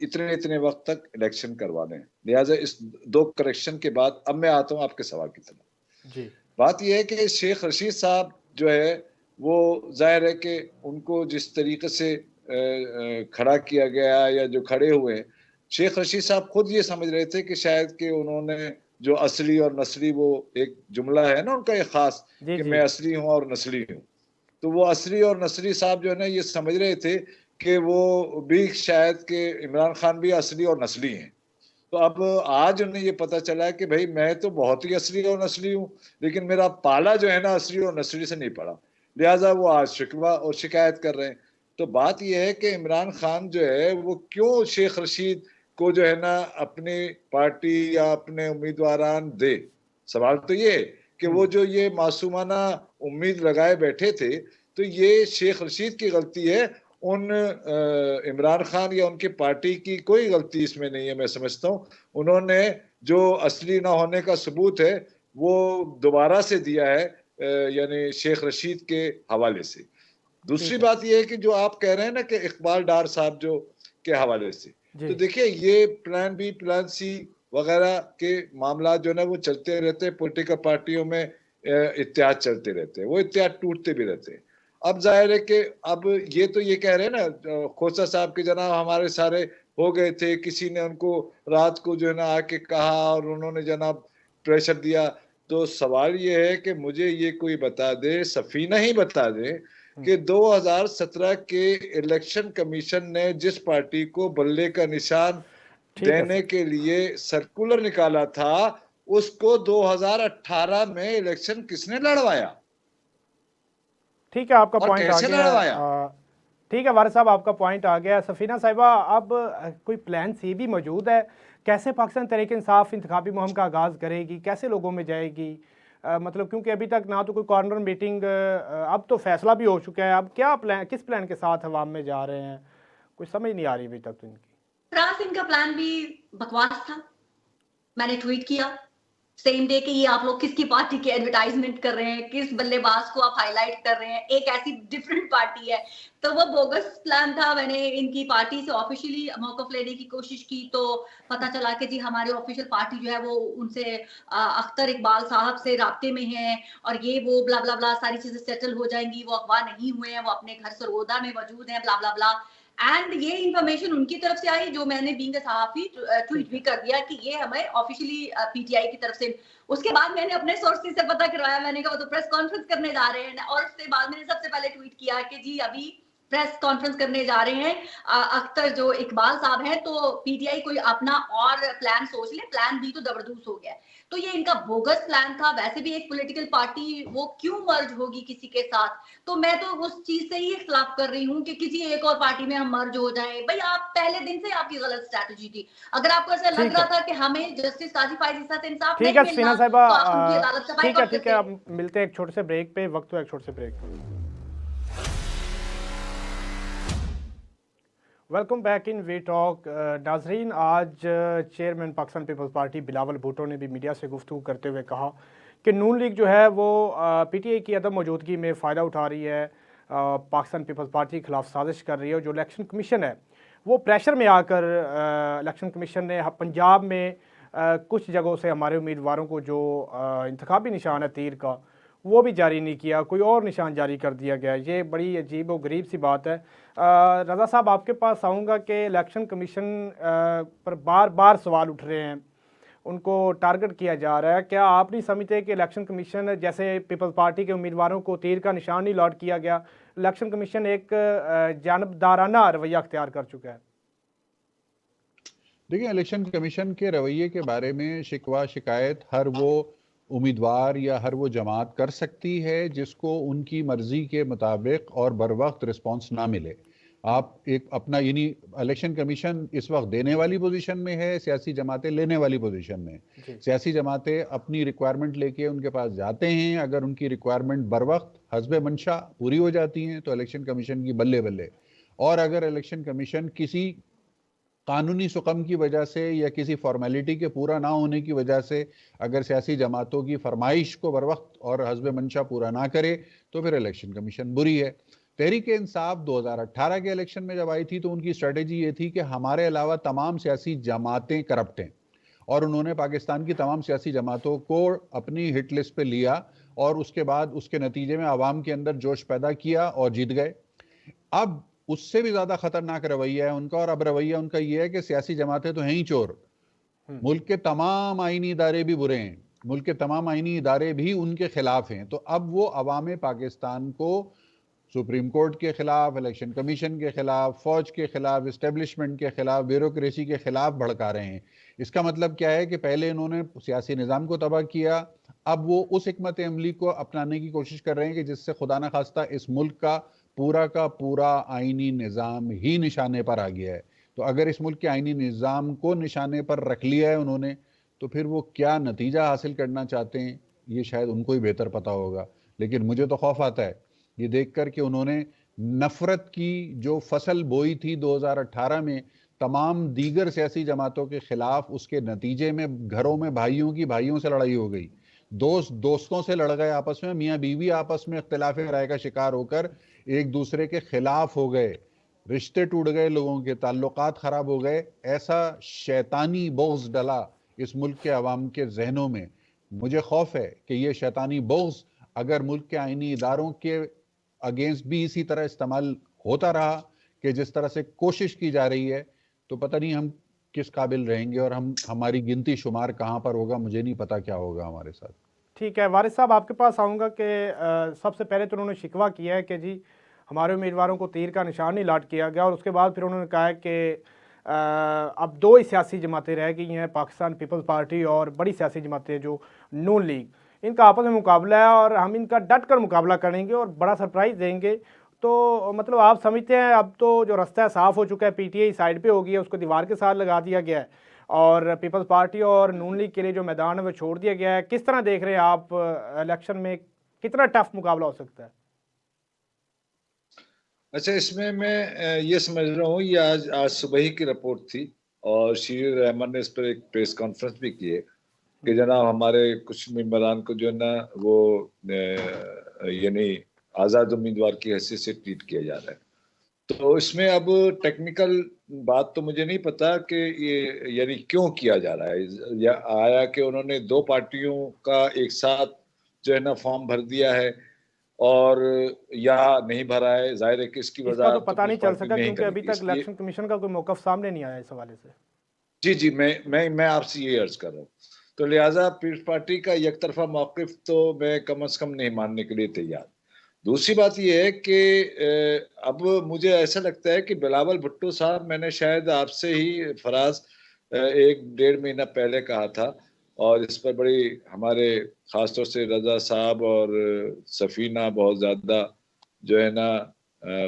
इतने इतने वक्त तक इलेक्शन करवा लें। लिहाजा इस दो करेक्शन के बाद अब मैं आता हूं आपके सवाल की तरफ। जी। बात यह है कि शेख रशीद साहब जो है वो जाहिर है कि उनको जिस तरीके से खड़ा किया गया या जो खड़े हुए, शेख रशीद साहब खुद ये समझ रहे थे कि शायद कि उन्होंने जो असली और नस्ली, वो एक जुमला है ना उनका एक खास जी कि जी मैं असली हूं और नस्ली हूं, तो वो असली और नस्ली साहब जो है ना ये समझ रहे थे कि वो भी शायद कि इमरान खान भी असली और नस्ली हैं। तो अब आज उन्हें ये पता चला कि भाई मैं तो बहुत ही असली और नस्ली हूँ, लेकिन मेरा पाला जो है ना असली और नस्ली से नहीं पड़ा, लिहाजा वो आज शिकवा और शिकायत कर रहे हैं। तो बात यह है कि इमरान खान जो है वो क्यों शेख रशीद को जो है ना अपनी पार्टी या अपने उम्मीदवारान दे। सवाल तो ये है कि वो जो ये मासूमाना उम्मीद लगाए बैठे थे, तो ये शेख रशीद की गलती है, उन इमरान खान या उनकी पार्टी की कोई गलती इसमें नहीं है। मैं समझता हूँ उन्होंने जो असली ना होने का सबूत है वो दोबारा से दिया है, यानी शेख रशीद के हवाले से। दूसरी बात यह है कि जो आप कह रहे हैं ना कि इकबाल डार साहब जो के हवाले से, तो देखिए ये प्लान बी प्लान सी वगैरह के मामला जो ना वो चलते रहते हैं, पॉलिटिकल पार्टियों में इत्तेहाद चलते रहते हैं, वो इत्तेहाद टूटते भी रहते हैं। अब जाहिर है कि अब ये तो ये कह रहे हैं ना खोसा साहब के जनाब हमारे सारे हो गए थे, किसी ने उनको रात को जो है ना आके कहा और उन्होंने जनाब प्रेशर दिया। तो सवाल ये है कि मुझे ये कोई बता दे, सफीना ही बता दे कि 2017 के इलेक्शन कमीशन ने जिस पार्टी को बल्ले का निशान देने के लिए सर्कुलर निकाला था, उसको 2018 में इलेक्शन किसने लड़वाया? ठीक है, आपका और पॉइंट आ कैसे गया। लड़वाया? ठीक है वारिस साहब, आपका पॉइंट आ गया। सफीना साहिबा, अब कोई प्लान सी भी मौजूद है? कैसे पाकिस्तान तहरीक इंसाफ इंतखाबी मुहिम का आगाज़ करेगी, कैसे लोगों में जाएगी? मतलब क्योंकि अभी तक ना तो कोई कॉर्नर मीटिंग, अब तो फैसला भी हो चुका है, अब क्या प्लान, किस प्लान के साथ अवाम में जा रहे हैं? कुछ समझ नहीं आ रही अभी तक तो इनकी। फराज, इनका प्लान भी बकवास था। मैंने ट्वीट किया सेम डे कि ये आप लोग किसकी पार्टी की एडवर्टाइजमेंट कर रहे हैं, किस बल्लेबाज को आप हाईलाइट कर रहे हैं, एक ऐसी डिफरेंट पार्टी है। तो वो बोगस प्लान था। मैंने इनकी पार्टी से ऑफिशियली मौकफ लेने की कोशिश की तो पता चला कि जी हमारी ऑफिशियल पार्टी जो है वो उनसे अख्तर इकबाल साहब से राब्ते में है और ये वो ब्ला ब्ला ब्ला सारी चीजें सेटल हो जाएंगी, वो अगवा नहीं हुए हैं, वो अपने घर सरगोदा में मौजूद हैं, ब्ला ब्ला ब्ला। एंड ये इंफॉर्मेशन उनकी तरफ से आई, जो मैंने बीइंग अ सहाफी ट्वीट भी कर दिया कि ये हमें ऑफिशियली पीटीआई की तरफ से। उसके बाद मैंने अपने सोर्सेज से पता करवाया, मैंने कहा वो तो प्रेस कॉन्फ्रेंस करने जा रहे हैं, और उसके बाद मैंने सबसे पहले ट्वीट किया कि जी अभी प्रेस कॉन्फ्रेंस करने जा रहे हैं अख्तर जो इकबाल साहब हैं, तो पीटीआई कोई अपना और प्लान सोच ले, प्लान बी तो जबरदस्त हो गया। तो ये इनका बोगस प्लान था। वैसे भी एक पॉलिटिकल पार्टी वो क्यों मर्ज होगी किसी के साथ? तो मैं तो उस चीज से ही इख्तिलाफ कर रही हूँ कि किसी एक और पार्टी में हम मर्ज हो जाए। भाई आप पहले दिन से आपकी गलत स्ट्रैटेजी थी। अगर आपको ऐसा लग रहा था कि हमें जस्टिस काजी फायज़ से इंसाफ ठीक नहीं है मिलना, सफीना साहिबा, तो आप उनकी अदालत से ठीक है बाइकआउट ठीक है, करते। अब मिलते हैं एक छोटे से ब्रेक पे। वक्त तो एक छोटे से break. Welcome back in we talk. नाजरीन, आज चेयरमैन पाकिस्तान पीपल्स पार्टी बिलावल भुट्टो ने भी मीडिया से गुफ्तगू करते हुए कहा कि नून लीग जो है वो पीटीआई की अदम मौजूदगी में फ़ायदा उठा रही है, पाकिस्तान पीपल्स पार्टी के खिलाफ साजिश कर रही है। और जो इलेक्शन कमीशन है वो प्रेशर में आकर इलेक्शन कमीशन ने पंजाब में कुछ जगहों से हमारे उम्मीदवारों को जो इंतखाबी निशान है तीर का, वो भी जारी नहीं किया, कोई और निशान जारी कर दिया गया। ये बड़ी अजीब और गरीब सी बात है। रज़ा साहब, आपके पास आऊँगा कि इलेक्शन कमीशन पर बार बार सवाल उठ रहे हैं, उनको टारगेट किया जा रहा है। क्या आप नहीं समझते कि इलेक्शन कमीशन, जैसे पीपल्स पार्टी के उम्मीदवारों को तीर का निशान नहीं अलॉट किया गया, इलेक्शन कमीशन एक जानबदाराना रवैया अख्तियार कर चुका है? देखिए, इलेक्शन कमीशन के रवैये के बारे में शिकवा शिकायत हर वो उम्मीदवार या हर वो जमात कर सकती है जिसको उनकी मर्जी के मुताबिक और बर वक्त रिस्पॉन्स ना मिले। आप एक अपना, यानी इलेक्शन कमीशन इस वक्त देने वाली पोजीशन में है, सियासी जमातें लेने वाली पोजीशन में। सियासी जमातें अपनी रिक्वायरमेंट लेके उनके पास जाते हैं, अगर उनकी रिक्वायरमेंट बर वक्त हस्बे मंशा पूरी हो जाती हैं तो इलेक्शन कमीशन की बल्ले बल्ले। और अगर इलेक्शन कमीशन किसी कानूनी सुकम की वजह से या किसी फॉर्मेलिटी के पूरा ना होने की वजह से अगर सियासी जमातों की फरमाइश को बर वक्त और हस्बे मंशा पूरा ना करे तो फिर इलेक्शन कमीशन बुरी है। तहरीक इंसाफ 2018 के इलेक्शन में जब आई थी तो उनकी स्ट्रेटेजी ये थी कि हमारे अलावा तमाम सियासी जमातें करप्ट हैं, और उन्होंने पाकिस्तान की तमाम सियासी जमातों को अपनी हिट लिस्ट पे लिया और उसके बाद उसके नतीजे में आवाम के अंदर जोश पैदा किया और जीत गए। अब उससे भी ज्यादा खतरनाक रवैया है उनका, और अब रवैया उनका यह है कि सियासी जमातें तो हैं ही चोर, मुल्क के तमाम आईनी इदारे भी बुरे हैं, मुल्क के तमाम आईनी इदारे भी उनके खिलाफ हैं। तो अब वो अवाम पाकिस्तान को सुप्रीम कोर्ट के खिलाफ, इलेक्शन कमीशन के खिलाफ, फौज के खिलाफ, इस्टेब्लिशमेंट के खिलाफ, ब्यूरोक्रेसी के खिलाफ भड़का रहे हैं। इसका मतलब क्या है कि पहले इन्होंने सियासी निज़ाम को तबाह किया, अब वो उस हिकमत अमली को अपनाने की कोशिश कर रहे हैं कि जिससे खुदा न खास्ता इस मुल्क का पूरा आईनी निज़ाम ही निशाने पर आ गया है। तो अगर इस मुल्क के आईनी निज़ाम को निशाने पर रख लिया है उन्होंने, तो फिर वो क्या नतीजा हासिल करना चाहते हैं ये शायद उनको ही बेहतर पता होगा। लेकिन मुझे तो खौफ आता है ये देखकर कि उन्होंने नफरत की जो फसल बोई थी 2018 में तमाम दीगर सियासी जमातों के खिलाफ, उसके नतीजे में घरों में भाइयों से लड़ाई हो गई, दोस्तों से लड़ गए आपस में, मियाँ बीवी आपस में इख्तिलाफ राय का शिकार होकर एक दूसरे के खिलाफ हो गए, रिश्ते टूट गए, लोगों के ताल्लुकात खराब हो गए। ऐसा शैतानी बोझ डला इस मुल्क के अवाम के जहनों में। मुझे खौफ है कि ये शैतानी बोझ अगर मुल्क के आईनी इदारों के अगेंस्ट भी इसी तरह इस्तेमाल होता रहा कि जिस तरह से कोशिश की जा रही है, तो पता नहीं हम किस काबिल रहेंगे और हमारी गिनती शुमार कहाँ पर होगा, मुझे नहीं पता क्या होगा हमारे साथ। ठीक है वारिस साहब, आपके पास आऊँगा कि सबसे पहले तो उन्होंने शिकवा किया है कि जी हमारे उम्मीदवारों को तीर का निशान नहीं अलॉट किया गया, और उसके बाद फिर उन्होंने कहा है कि अब दो ही सियासी जमातें रह गई हैं, पाकिस्तान पीपल्स पार्टी और बड़ी सियासी जमातें जो नून लीग, इनका आपस में मुकाबला है और हम इनका डट कर मुकाबला करेंगे और बड़ा सरप्राइज़ देंगे। तो मतलब आप समझते हैं अब तो जो रास्ता साफ हो चुका है, पीटीआई साइड पे हो गई है, उसको दीवार के साथ लगा दिया गया है और पीपल्स पार्टी और नून लीग के लिए जो मैदान है वो छोड़ दिया गया है। किस तरह देख रहे हैं आप इलेक्शन में कितना टफ मुकाबला हो सकता है? अच्छा, इसमें मैं ये समझ रहा हूँ, ये आज सुबह ही की रिपोर्ट थी और शीर रहमान ने इस पर एक प्रेस कॉन्फ्रेंस भी की है कि जनाब हमारे कुछ मेंबरान को जो है ना वो यानी आज़ाद उम्मीदवार की हैसियत से ट्रीट किया जा रहा है। तो इसमें अब टेक्निकल बात तो मुझे नहीं पता कि ये यानी क्यों किया जा रहा है, या आया कि उन्होंने दो पार्टियों का एक साथ जो है ना फॉर्म भर दिया है और या नहीं भरा है। जाहिर है कि इसकी इसका वजह तो पता नहीं चल सका नहीं क्योंकि अभी करेगी, तक इलेक्शन कमीशन का कोई मौकफ सामने नहीं आया इस हवाले से। जी, मैं आपसे ये अर्ज कर रहा हूँ। तो लिहाजा पीपल्स पार्टी का एक तरफा मौकिफ तो मैं कम से कम नहीं मानने के लिए तैयार। दूसरी बात यह है कि अब मुझे ऐसा लगता है कि बिलावल भुट्टो साहब, मैंने शायद आपसे ही फराज 1-1.5 महीना पहले कहा था और इस पर बड़ी हमारे खासतौर से रजा साहब और सफीना बहुत ज्यादा जो है ना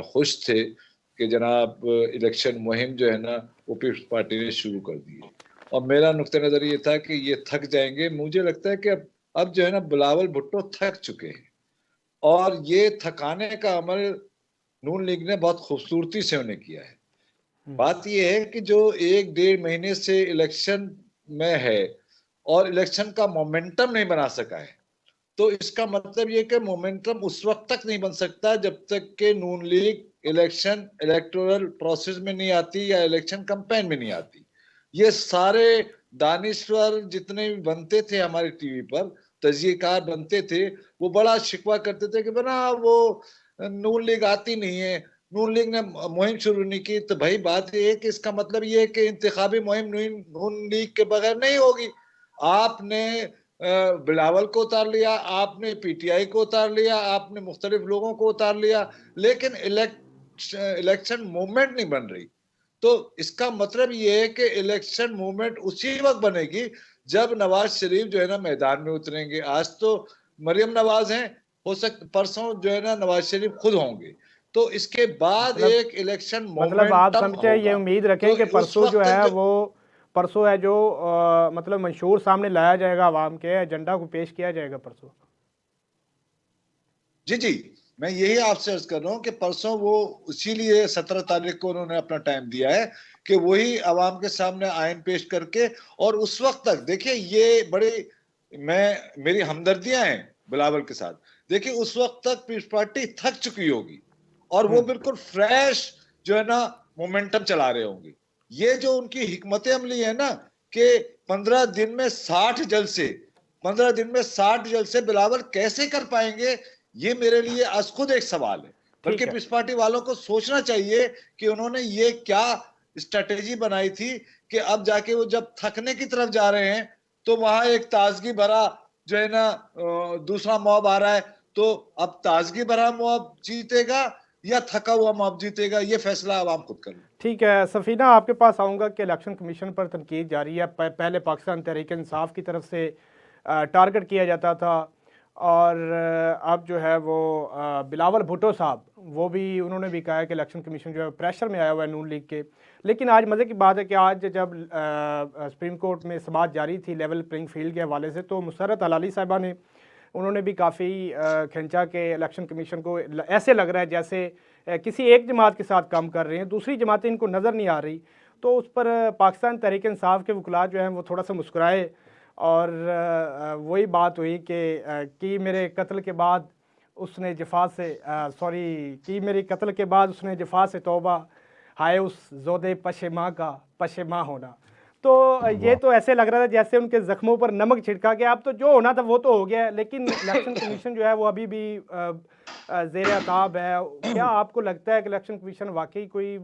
खुश थे कि जनाब इलेक्शन मुहिम जो है ना वो पीपल्स पार्टी ने शुरू कर दी है और मेरा नुक्ता नजर ये था कि ये थक जाएंगे। मुझे लगता है कि अब जो है ना बिलावल भुट्टो थक चुके हैं और ये थकाने का अमल नून लीग ने बहुत खूबसूरती से उन्हें किया है। बात यह है कि जो 1-1.5 महीने से इलेक्शन में है और इलेक्शन का मोमेंटम नहीं बना सका है, तो इसका मतलब ये कि मोमेंटम उस वक्त तक नहीं बन सकता जब तक कि नून लीग इलेक्शन इलेक्टोरल प्रोसेस में नहीं आती या इलेक्शन कैंपेन में नहीं आती। ये सारे दानिश्वर जितने भी बनते थे हमारे टीवी पर, तजिएकार बनते थे, वो बड़ा शिकवा करते थे कि बना वो नून लीग आती नहीं है, नून लीग ने मुहिम शुरू नहीं की। तो भाई बात ये है कि इसका मतलब ये है कि इंतखाबी मुहिम नून लीग के बगैर नहीं होगी। आपने बिलावल को उतार लिया, आपने पीटीआई को उतार लिया, आपने मुख्तलिफ लोगों को उतार लिया, लेकिन इलेक्शन मूवमेंट नहीं बन रही। तो इसका मतलब ये है कि इलेक्शन मूवमेंट उसी वक्त बनेगी जब नवाज शरीफ जो है ना मैदान में उतरेंगे। आज तो मरियम नवाज हैं, हो सकता परसों जो है ना नवाज शरीफ खुद होंगे। तो इसके बाद एक इलेक्शन मतलब आप मोमेंटम समझते हैं, ये उम्मीद रखें कि परसों जो है वो परसों है जो मतलब मंशूर सामने लाया जाएगा, आवाम के एजेंडा को पेश किया जाएगा परसों। जी, मैं यही आपसे अर्ज कर रहा हूँ कि परसों वो इसीलिए 17 तारीख को उन्होंने अपना टाइम दिया है कि वही आवाम के सामने आयन पेश करके, और उस वक्त तक देखिए ये बड़ी मेरी हमदर्दियां हैं बिलावल के साथ। देखिए उस वक्त तक पीपल्स पार्टी थक चुकी होगी और वो बिल्कुल फ्रेश जो है ना मोमेंटम चला रहे होंगे। ये जो उनकी हिकमत अमली है ना कि 15 दिन में 60 जलसे, 15 दिन में 60 जलसे बिलावल कैसे कर पाएंगे, ये मेरे लिए आज खुद एक सवाल है। बल्कि पीपल्स पार्टी वालों को सोचना चाहिए कि उन्होंने ये क्या स्ट्रेटेजी बनाई थी कि अब जाके वो जब थकने की तरफ जा रहे हैं तो वहां एक ताजगी भरा जो है ना दूसरा मॉब आ रहा है, तो अब ताजगी भरा मॉब जीतेगा या थका हुआ मॉब जीतेगा, ये फैसला आवाम खुद कर। ठीक है सफीना, आपके पास आऊँगा कि इलेक्शन कमीशन पर तनकीद जारी है। पहले पाकिस्तान तहरीक इंसाफ की तरफ से टारगेट किया जाता था और अब जो है वो बिलावल भुट्टो साहब वो भी उन्होंने भी कहा है कि इलेक्शन कमीशन जो है प्रेशर में आया हुआ है नून लीग के। लेकिन आज मज़े की बात है कि आज जब सुप्रीम कोर्ट में समाअत जारी थी लेवल प्लेइंग फील्ड के हवाले से, तो मुसर्रत हलाली साहिबा ने उन्होंने भी काफ़ी खिंचा के इलेक्शन कमीशन को ऐसे लग रहा है जैसे किसी एक जमात के साथ काम कर रहे हैं, दूसरी जमातें इनको नज़र नहीं आ रही। तो उस पर पाकिस्तान तहरीक इंसाफ के वकला जो हैं वो थोड़ा सा मुस्कुराए और वही बात हुई कि मेरे कत्ल के बाद उसने जफा से कि मेरे कत्ल के बाद उसने जफा से तौबा, हाय उस ज़ोदे पशेमा का पशेमा होना। तो ये तो ऐसे लग रहा था जैसे उनके जख्मों पर नमक छिड़का गया। अब तो जो होना था वो तो हो गया है, लेकिन इलेक्शन कमीशन जो है वो अभी भी ज़ेर अताब है। क्या आपको लगता है कि इलेक्शन कमीशन वाकई कोई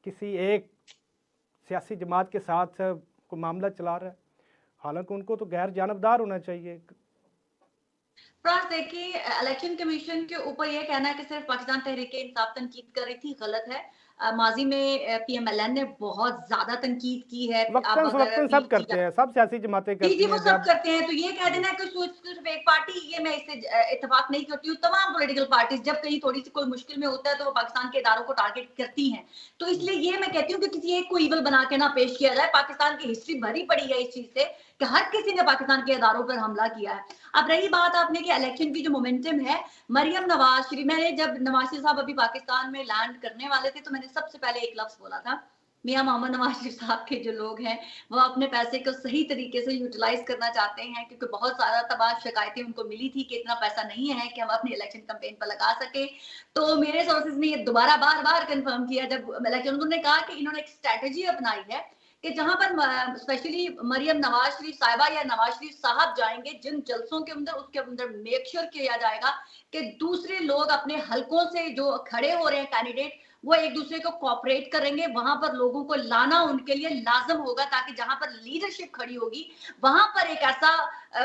किसी एक सियासी जमात के साथ कोई मामला चला रहा है, हालांकि उनको तो गैर जानबदार होना चाहिए? देखिए इलेक्शन कमीशन के ऊपर यह कहना है कि सिर्फ पाकिस्तान तहरीक इंसाफ तनकीद कर रही थी, गलत है। माजी में PMLN ने बहुत ज्यादा तनकीद की है। वक्तन सब करते हैं, सब सियासी जमातें करती जी हैं। वो सब करते हैं, तो ये कह देना कि सिर्फ एक पार्टी, ये मैं इससे इत्तेफाक नहीं करती हूँ। तमाम पॉलिटिकल पार्टीज जब कहीं थोड़ी सी कोई मुश्किल में होता है तो वो पाकिस्तान के इदारों को टारगेट करती हैं। तो इसलिए ये मैं कहती हूँ कि किसी एक को इवल बना के ना पेश किया जाए। पाकिस्तान की हिस्ट्री भरी पड़ी है इस चीज से कि हर किसी ने पाकिस्तान के इदारों पर हमला किया है। अब रही बात आपने कि इलेक्शन की जो मोमेंटम है, मरियम नवाज शरीफ, मैंने जब नवाज शरीफ साहब अभी पाकिस्तान में लैंड करने वाले थे तो मैंने सबसे पहले एक लफ्ज बोला था, मियां मोहम्मद नवाज शरीफ साहब के जो लोग हैं वो अपने पैसे को सही तरीके से यूटिलाइज करना चाहते हैं, क्योंकि बहुत सारा तबाह शिकायतें उनको मिली थी कि इतना पैसा नहीं है कि हम अपनी इलेक्शन कैंपेन पर लगा सके। तो मेरे सोर्सेज ने ये दोबारा बार बार कंफर्म किया जब इलेक्शन, उन्होंने कहा कि इन्होंने एक स्ट्रेटजी अपनाई है कि जहां पर स्पेशली मरियम नवाज शरीफ साहिबा या नवाज शरीफ साहब जाएंगे जिन जलसों के अंदर, उसके अंदर मेक श्योर किया जाएगा कि दूसरे लोग अपने हलकों से जो खड़े हो रहे हैं कैंडिडेट, वो एक दूसरे को कोऑपरेट करेंगे। वहां पर लोगों को लाना उनके लिए लाजम होगा, ताकि जहां पर लीडरशिप खड़ी होगी वहां पर एक ऐसा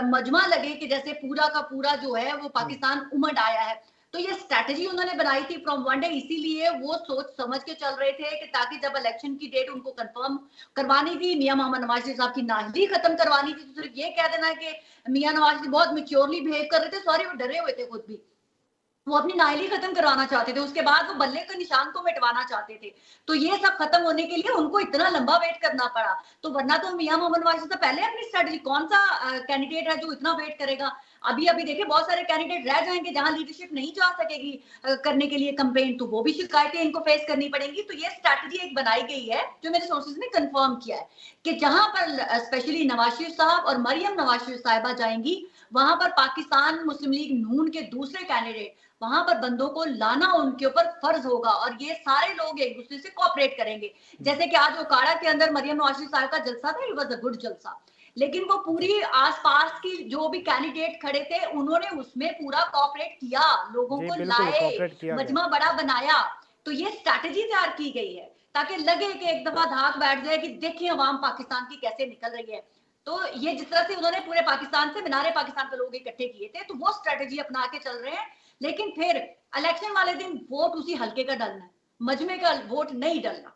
मजमा लगे कि जैसे पूरा का पूरा जो है वो पाकिस्तान उमड़ आया है। तो ये स्ट्रैटेजी उन्होंने बनाई थी फ्रॉम वन डे, इसीलिए वो सोच समझ के चल रहे थे कि ताकि जब इलेक्शन की डेट उनको कंफर्म करवानी थी, मियां मोहम्मद नवाज शरीफ साहब की नाहली खत्म करवानी थी, तो सिर्फ ये कह देना है कि मियां नवाज शरीफ बहुत मैच्योरली बिहेव कर रहे थे, सॉरी वो डरे हुए थे खुद भी, वो अपनी नाहली खत्म करवाना चाहते थे, उसके बाद वो बल्ले के निशान को मिटवाना चाहते थे। तो ये सब खत्म होने के लिए उनको इतना लंबा वेट करना पड़ा। तो वरना तो मियां मोहम्मद नवाज से पहले अपनी स्ट्रेटजी, कौन सा कैंडिडेट है जो इतना वेट करेगा। अभी अभी देखिए बहुत सारे कैंडिडेट रह जाएंगे जहां लीडरशिप नहीं जा सकेगी करने के लिए कंपेन, तो वो भी शिकायतें इनको फेस करनी पड़ेंगी। तो ये स्ट्रैटेजी एक बनाई गई है जो मेरे सोर्सेज ने कंफर्म किया है कि जहां पर स्पेशली नवाज शरीफ साहब और मरियम नवाज शरीफ साहिबा जाएंगी, वहां पर पाकिस्तान मुस्लिम लीग नून के दूसरे कैंडिडेट, वहां पर बंदों को लाना उनके ऊपर फर्ज होगा और ये सारे लोग एक दूसरे से कोऑपरेट करेंगे। जैसे कि आज ओकाड़ा के अंदर मरियम नवाज शरीफ साहब का जलसा था, इट वाज अ गुड जलसा, लेकिन वो पूरी आसपास की जो भी कैंडिडेट खड़े थे उन्होंने उसमें पूरा कोऑपरेट किया, लोगों को लाए, मजमा बड़ा बनाया। तो ये स्ट्रैटेजी तैयार की गई है ताकि लगे कि एक दफा धाक बैठ जाए कि देखिए अवाम पाकिस्तान की कैसे निकल रही है। तो ये जिस तरह से उन्होंने पूरे पाकिस्तान से मीनारे पाकिस्तान के लोग इकट्ठे किए थे, तो वो स्ट्रैटेजी अपना के चल रहे हैं। लेकिन फिर इलेक्शन वाले दिन वोट उसी हल्के का डलना है, मजमे का वोट नहीं डलना।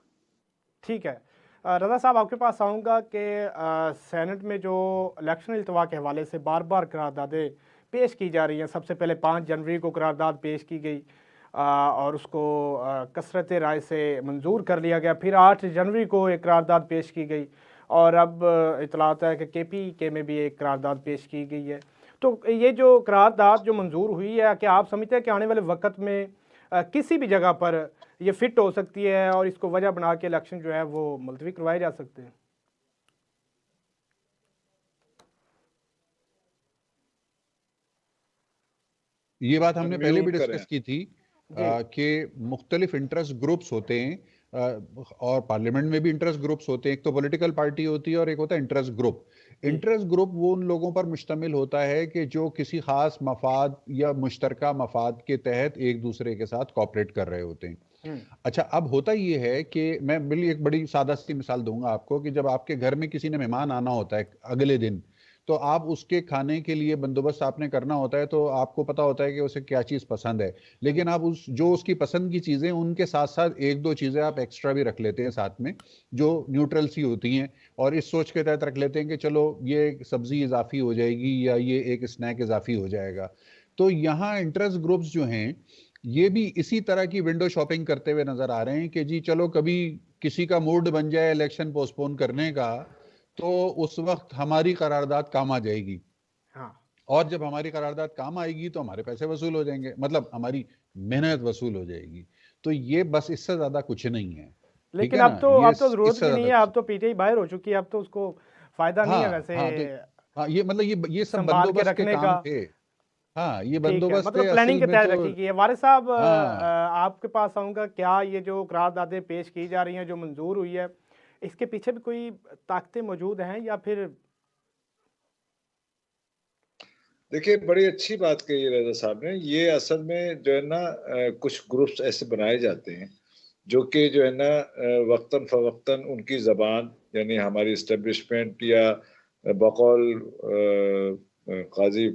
ठीक है, रजा साहब आपके पास आऊँगा कि सेनेट में जो इलेक्शन इल्तवा के हवाले से बार बार करारदादें पेश की जा रही हैं। सबसे पहले 5 जनवरी को करारदाद पेश की गई और उसको कसरत राय से मंजूर कर लिया गया। फिर 8 जनवरी को एक करारदाद पेश की गई और अब इतलात है कि KPK में भी एक करारदाद पेश की गई है। तो ये जो करारदाद जो मंजूर हुई है, क्या आप समझते हैं कि आने वाले वक्त में किसी भी जगह पर ये फिट हो सकती है और इसको वजह बना के इलेक्शन जो है वो मुलतवी करवाए जा सकते हैं? ये बात हमने पहले भी डिस्कस की थी कि मुख्तलिफ इंटरेस्ट ग्रुप्स होते हैं और पार्लियामेंट में भी इंटरेस्ट ग्रुप्स होते हैं। एक तो पॉलिटिकल पार्टी होती है और एक होता है इंटरेस्ट ग्रुप। इंटरेस्ट ग्रुप वो उन लोगों पर मुश्तमिल होता है कि जो किसी खास मफाद या मुश्तरका मफाद के तहत एक दूसरे के साथ कॉपरेट कर रहे होते हैं। अच्छा, अब होता ये है कि मैं एक बड़ी सादा सी मिसाल दूंगा आपको कि जब आपके घर में किसी ने मेहमान आना होता है अगले दिन, तो आप उसके खाने के लिए बंदोबस्त आपने करना होता है, तो आपको पता होता है कि उसे क्या चीज़ पसंद है, लेकिन आप जो उसकी पसंद की चीज़ें, उनके साथ साथ 1-2 चीज़ें आप एक्स्ट्रा भी रख लेते हैं साथ में जो न्यूट्रल सी होती हैं, और इस सोच के तहत रख लेते हैं कि चलो ये सब्जी इजाफी हो जाएगी या ये एक स्नैक इजाफी हो जाएगा। तो यहाँ इंटरेस्ट ग्रुप्स जो हैं ये भी इसी तरह की विंडो शॉपिंग करते हुए नजर आ रहे हैं कि जी चलो कभी किसी का मूड बन जाए इलेक्शन पोस्टपोन करने का, तो उस वक्त हमारी करारदाद काम आ जाएगी। हाँ। और जब हमारी करारदाद काम आएगी तो हमारे पैसे वसूल हो जाएंगे, मतलब हमारी मेहनत वसूल हो जाएगी। तो ये बस इससे ज्यादा कुछ नहीं है। लेकिन अब तो जरूरत भी नहीं है, अब तो पीटीआई बाहर हो चुकी है, अब तो उसको फायदा नहीं है वैसे। हाँ, ये मतलब ये सब बंदोबस्त के काम थे। हाँ, ये बंदोबस्त मतलब प्लानिंग के तहत रखी गई है। वारिस साहब, आपके पास आऊंगा, क्या ये जो करारदादें पेश की जा रही हैं जो मंजूर हुई है, इसके पीछे भी कोई ताकतें मौजूद हैं या फिर? देखिए, बड़ी अच्छी बात कही रजा साहब ने। ये असल में जो है ना कुछ ग्रुप्स ऐसे बनाए जाते हैं जो कि जो है ना वक्तन फवक्तन उनकी ज़बान, यानी हमारी इस्टेब्लिशमेंट या बकौल काजी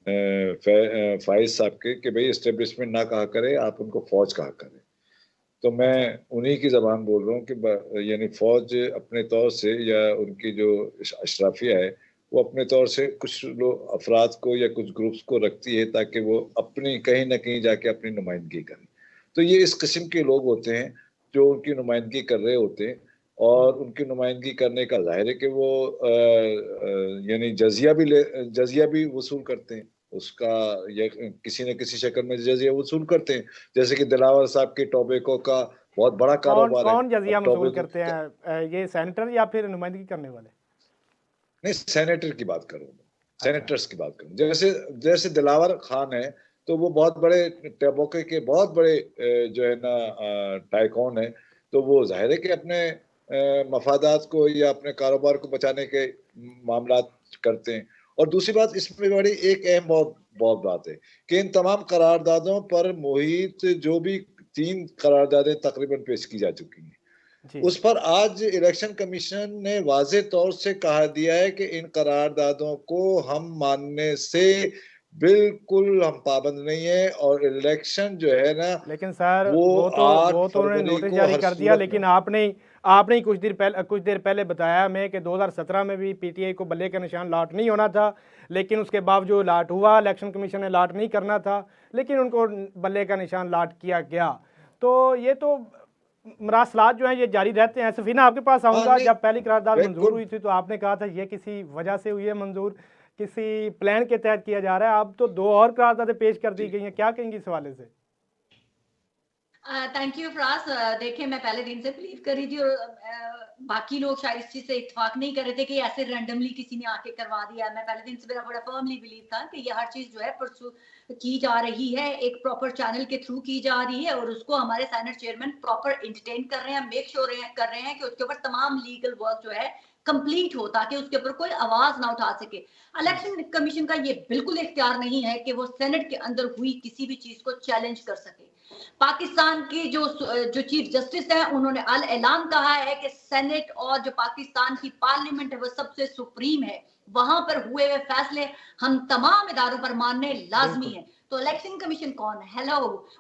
फाइज साहब के कि भाई इस्टेब्लिशमेंट ना कहा करें, आप उनको फौज कहा करें। तो मैं उन्हीं की जबान बोल रहा हूँ कि यानी फौज अपने तौर से या उनकी जो अशराफिया है वो अपने तौर से कुछ लोग अफराद को या कुछ ग्रुप्स को रखती है ताकि वो अपनी कहीं ना कहीं जाके अपनी नुमाइंदगी करें। तो ये इस किस्म के लोग होते हैं जो उनकी नुमाइंदगी कर रहे होते हैं, और उनकी नुमाइंदगी करने का जाहिर है कि वो यानी जजिया भी वसूल करते हैं उसका, या किसी न किसी शक्ल में जजिया वसूल करते हैं। जैसे कि दिलावर साहब के टोबैको का बहुत बड़ा कारोबार है। कौन जजिया और वसूल टोबैको करते हैं, ये सेनेटर या फिर नुमाइंदगी करने वाले? नहीं, सेनेटर की बात करूं, सेनेटर्स की बात करूं। जैसे जैसे दिलावर खान है तो वो बहुत बड़े टोबैको के बहुत बड़े जो है ना टाइकॉन है, तो वो जाहिर है कि अपने मफादात को या अपने कारोबार को बचाने के मामला करते हैं। और दूसरी बात इसमें बड़ी एक अहम बहुत बहुत बात है कि इन तमाम करारदादों पर मुहित जो भी 3 करारदादें तकरीबन पेश की जा चुकी हैं, जी। उस पर आज इलेक्शन कमीशन ने वाज़े तौर से कहा दिया है कि इन करारदादों को हम मानने से बिल्कुल हम पाबंद नहीं है, और इलेक्शन जो है ना लेकिन सर वो वो 8 तो उन्होंने फरवरी नोटिस को जारी हर कर दिया, सूरत लेकिन में। आपने ही कुछ देर पहले बताया हमें कि 2017 में भी पीटीआई को बल्ले का निशान लॉट नहीं होना था, लेकिन उसके बावजूद लॉट हुआ। इलेक्शन कमीशन ने लॉट नहीं करना था, लेकिन उनको बल्ले का निशान लॉट किया गया। तो ये तो मरासलात जो हैं ये जारी रहते हैं। सफीना, आपके पास आऊँगा। नहीं, जब पहली करारदाद मंजूर बिल्कुल। हुई थी तो आपने कहा था ये किसी वजह से हुई है मंजूर, किसी प्लान के तहत किया जा रहा है। अब तो 2 और करारदादें पेश कर दी गई हैं, क्या कहेंगी इस हवाले से? Thank you Faraz. देखिए, मैं पहले दिन से बिलीव कर रही थी, और बाकी लोग शायद इस चीज से इत्तेफाक नहीं कर रहे थे कि ऐसे रैंडमली किसी ने आके करवा दिया। मैं पहले दिन से मेरा बड़ा फर्मली बिलीव था कि ये हर चीज जो है परसू की जा रही है, एक प्रॉपर चैनल के थ्रू की जा रही है, और उसको हमारे सेनेट चेयरमैन प्रॉपर एंटरटेन कर रहे हैं, मेक श्योर कर रहे हैं कि उसके ऊपर तमाम लीगल वर्क जो है कंप्लीट हो, ताकि उसके ऊपर कोई आवाज ना उठा सके। इलेक्शन कमीशन का ये बिल्कुल इख्तियार नहीं है कि वो सेनेट के अंदर हुई किसी भी चीज को चैलेंज कर सके। पाकिस्तान के जो चीफ जस्टिस हैं, उन्होंने अल ऐलान कहा है कि सेनेट और जो पाकिस्तान की पार्लियामेंट है वो सबसे सुप्रीम है, वहां पर हुए हुए फैसले हम तमाम इदारों पर मानने लाजमी है। तो इलेक्शन कमीशन कौन है? हेलो,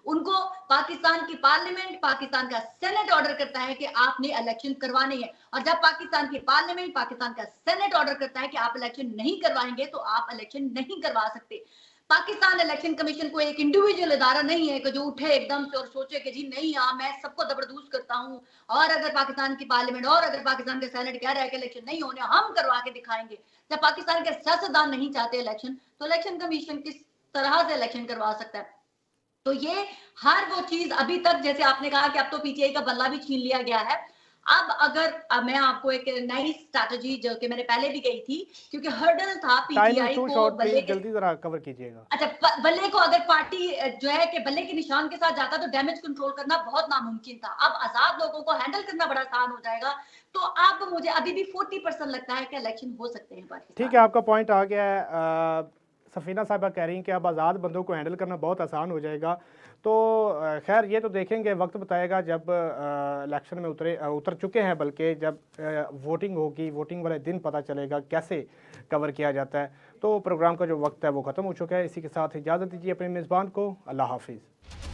उनको पाकिस्तान की पार्लियामेंट, पाकिस्तान का सेनेट ऑर्डर करता है कि आपने इलेक्शन करवाने हैं, और जब पाकिस्तान की पार्लियामेंट, पाकिस्तान का सेनेट ऑर्डर करता है कि आप इलेक्शन नहीं करवाएंगे तो आप इलेक्शन नहीं करवा सकते। पाकिस्तान इलेक्शन कमीशन को एक इंडिविजुअल इदारा नहीं है कि जो उठे एकदम से और सोचे कि जी नहीं, हाँ मैं सबको जबरदूस करता हूँ, और अगर पाकिस्तान की पार्लियामेंट और अगर पाकिस्तान के सेनेट कह रहा है कि इलेक्शन नहीं होने, हम करवा के दिखाएंगे। जब पाकिस्तान के सियासतदान नहीं चाहते इलेक्शन, तो इलेक्शन कमीशन किस तरह से इलेक्शन करवा सकता है? तो ये हर वो चीज अभी तक, जैसे आपने कहा कि अब तो पीटीआई का बल्ला भी छीन लिया गया है। अब मैं आपको एक नई स्ट्रैटेजी जो कि मैंने पहले भी गई थी, क्योंकि हर्डल था पीटीआई को बल्ले के, जल्दी जरा कवर कीजिएगा। अच्छा, बल्ले को अगर पार्टी जो है कि बल्ले के निशान के साथ जाता तो डैमेज कंट्रोल करना बहुत नामुमकिन था। अब आजाद लोगों को हैंडल करना बड़ा आसान हो जाएगा। तो अब मुझे अभी भी 40% लगता है कि इलेक्शन हो सकते हैं पाकिस्तान। ठीक है, आपका पॉइंट आ गया है। सफीना साहिबा कह रही हैं कि अब आज़ाद बंदों को हैंडल करना बहुत आसान हो जाएगा। तो खैर ये तो देखेंगे, वक्त बताएगा जब इलेक्शन में उतर चुके हैं, बल्कि जब वोटिंग होगी, वोटिंग वाले दिन पता चलेगा कैसे कवर किया जाता है। तो प्रोग्राम का जो वक्त है वो ख़त्म हो चुका है। इसी के साथ इजाज़त दीजिए अपने मेज़बान को। अल्लाह हाफिज़।